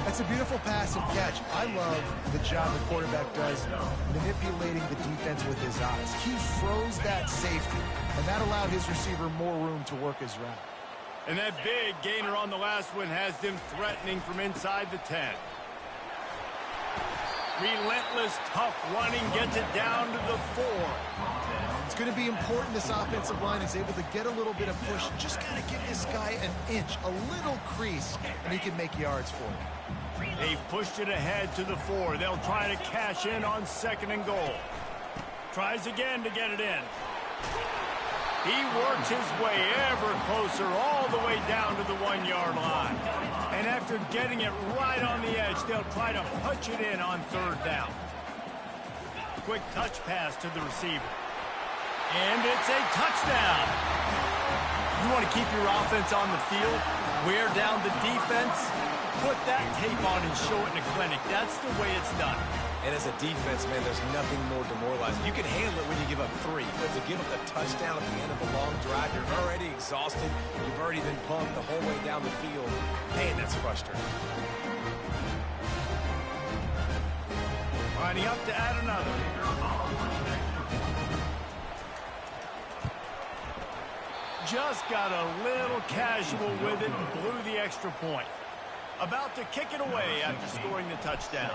That's a beautiful pass and catch. I love the job the quarterback does manipulating the defense with his eyes. He froze that safety, and that allowed his receiver more room to work his route. And that big gainer on the last one has them threatening from inside the 10. Relentless, tough running gets it down to the 4. It's going to be important this offensive line is able to get a little bit of push. Just got to give this guy an inch, a little crease, and he can make yards for him. They've pushed it ahead to the 4. They'll try to cash in on 2nd and goal. Tries again to get it in. He works his way ever closer all the way down to the 1-yard line. And after getting it right on the edge, they'll try to punch it in on 3rd down. Quick touch pass to the receiver. And it's a touchdown. You want to keep your offense on the field, wear down the defense, put that tape on and show it in a clinic. That's the way it's done. And as a defense, man, there's nothing more demoralizing. You can handle it when you give up 3, but to give up the touchdown at the end of a long drive, you're already exhausted. You've already been pumped the whole way down the field. Man, that's frustrating. Lining up to add another. Just got a little casual with it and blew the extra point. About to kick it away after scoring the touchdown.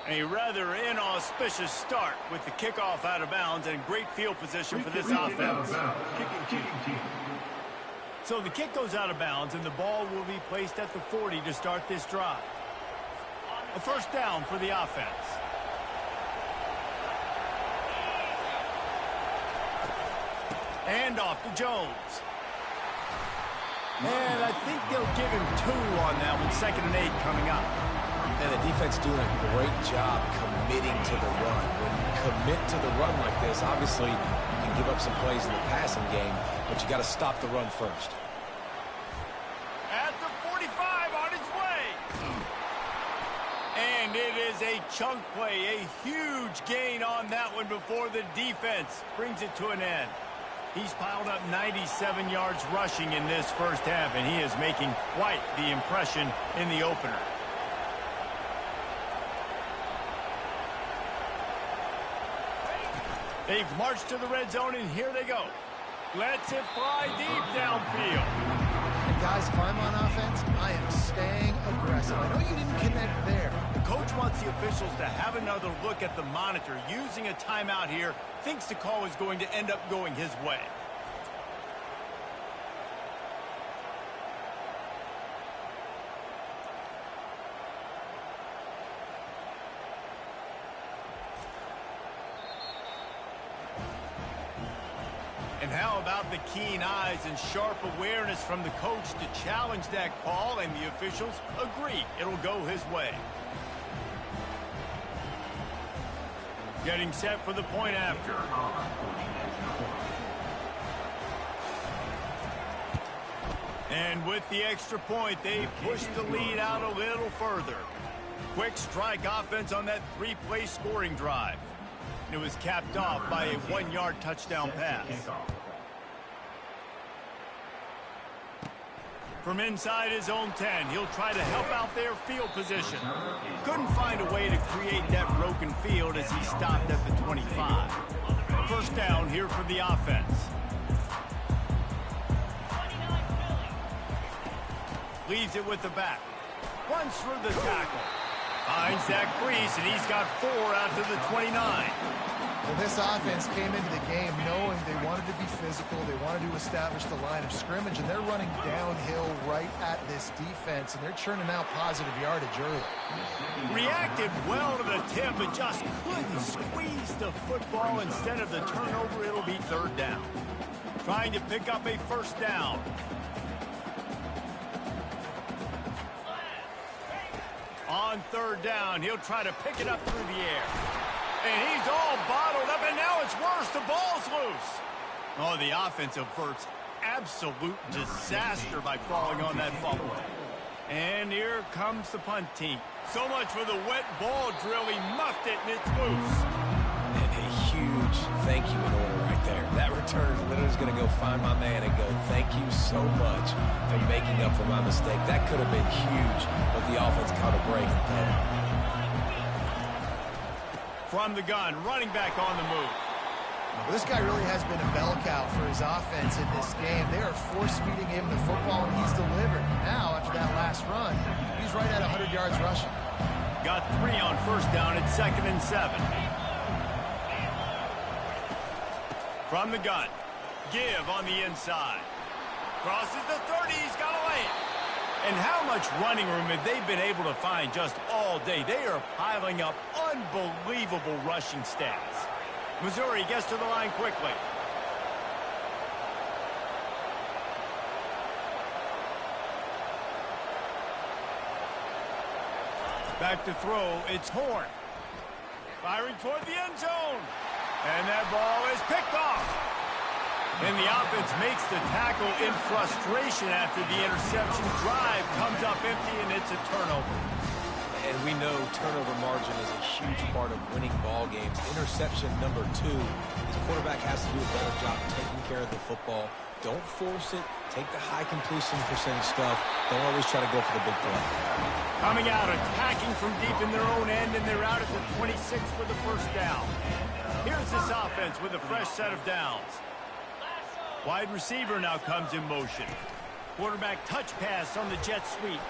A rather inauspicious start with the kickoff out of bounds and great field position for this offense. So the kick goes out of bounds and the ball will be placed at the 40 to start this drive. A 1st down for the offense. And off to Jones. And I think they'll give him 2 on that one. 2nd and 8 coming up. And the defense doing a great job committing to the run. When you commit to the run like this, obviously you can give up some plays in the passing game, but you got to stop the run first. At the 45 on his way. And it is a chunk play, a huge gain on that one before the defense brings it to an end. He's piled up 97 yards rushing in this 1st half, and he is making quite the impression in the opener. They've marched to the red zone, and here they go. Lets it fly deep downfield. And guys, if I'm on offense, I am staying aggressive. I know you didn't connect there. The coach wants the officials to have another look at the monitor. Using a timeout here, thinks the call is going to end up going his way. And how about the keen eyes and sharp awareness from the coach to challenge that call, and the officials agree it'll go his way. Getting set for the point after. And with the extra point, they push the lead out a little further. Quick strike offense on that 3-play scoring drive. It was capped off by a 1-yard touchdown pass. From inside his own 10, he'll try to help out their field position. Couldn't find a way to create that broken field as he stopped at the 25. 1st down here for the offense. Leaves it with the back. Runs through the tackle. Finds that crease, and he's got 4 out to the 29. Well, this offense came into the game knowing they wanted to be physical, they wanted to establish the line of scrimmage, and they're running downhill right at this defense, and they're churning out positive yardage early. Reacted well to the tip, but just couldn't squeeze the football. Instead of the turnover, it'll be 3rd down. Trying to pick up a 1st down. On 3rd down, he'll try to pick it up through the air. And he's all bottled up, and now it's worse. The ball's loose. Oh, the offense averts absolute disaster by falling on that fumble. And here comes the punt team. So much for the wet ball drill. He muffed it, and it's loose. And a huge thank you in order right there. That return is literally going to go find my man and go, thank you so much for making up for my mistake. That could have been huge, but the offense caught a break and threw it. From the gun, running back on the move. Well, this guy really has been a bell cow for his offense in this game. They are force-feeding him the football, and he's delivered. Now, after that last run, he's right at 100 yards rushing. got 3 on first down at 2nd and 7. From the gun, give on the inside. Crosses the 30, he's got to lay it. And how much running room have they been able to find just all day? They are piling up unbelievable rushing stats. Missouri gets to the line quickly. Back to throw, it's Horn. Firing toward the end zone. And that ball is picked off. And the offense makes the tackle in frustration after the interception. Drive comes up empty, and it's a turnover. And we know turnover margin is a huge part of winning ball games. Interception number 2. The quarterback has to do a better job taking care of the football. Don't force it. Take the high completion percentage stuff. Don't always try to go for the big play. Coming out, attacking from deep in their own end, and they're out at the 26 for the first down. Here's this offense with a fresh set of downs. Wide receiver now comes in motion. Quarterback touch pass on the jet sweep.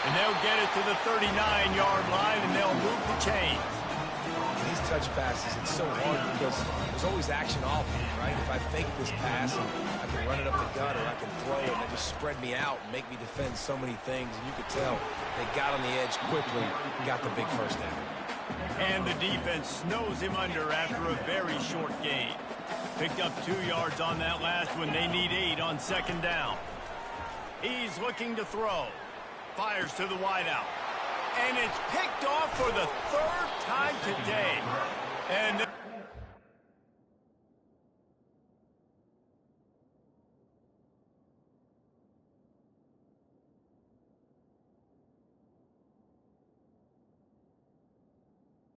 And they'll get it to the 39-yard line, and they'll move the chains. These touch passes, it's so hard because there's always action off of it, right? If I fake this pass, and I can run it up the gut, or I can throw it, and they just spread me out and make me defend so many things. And you could tell they got on the edge quickly, got the big first down. And the defense snows him under after a very short gain. Picked up 2 yards on that last one. They need 8 on 2nd down. He's looking to throw. Fires to the wideout. And it's picked off for the 3rd time today. And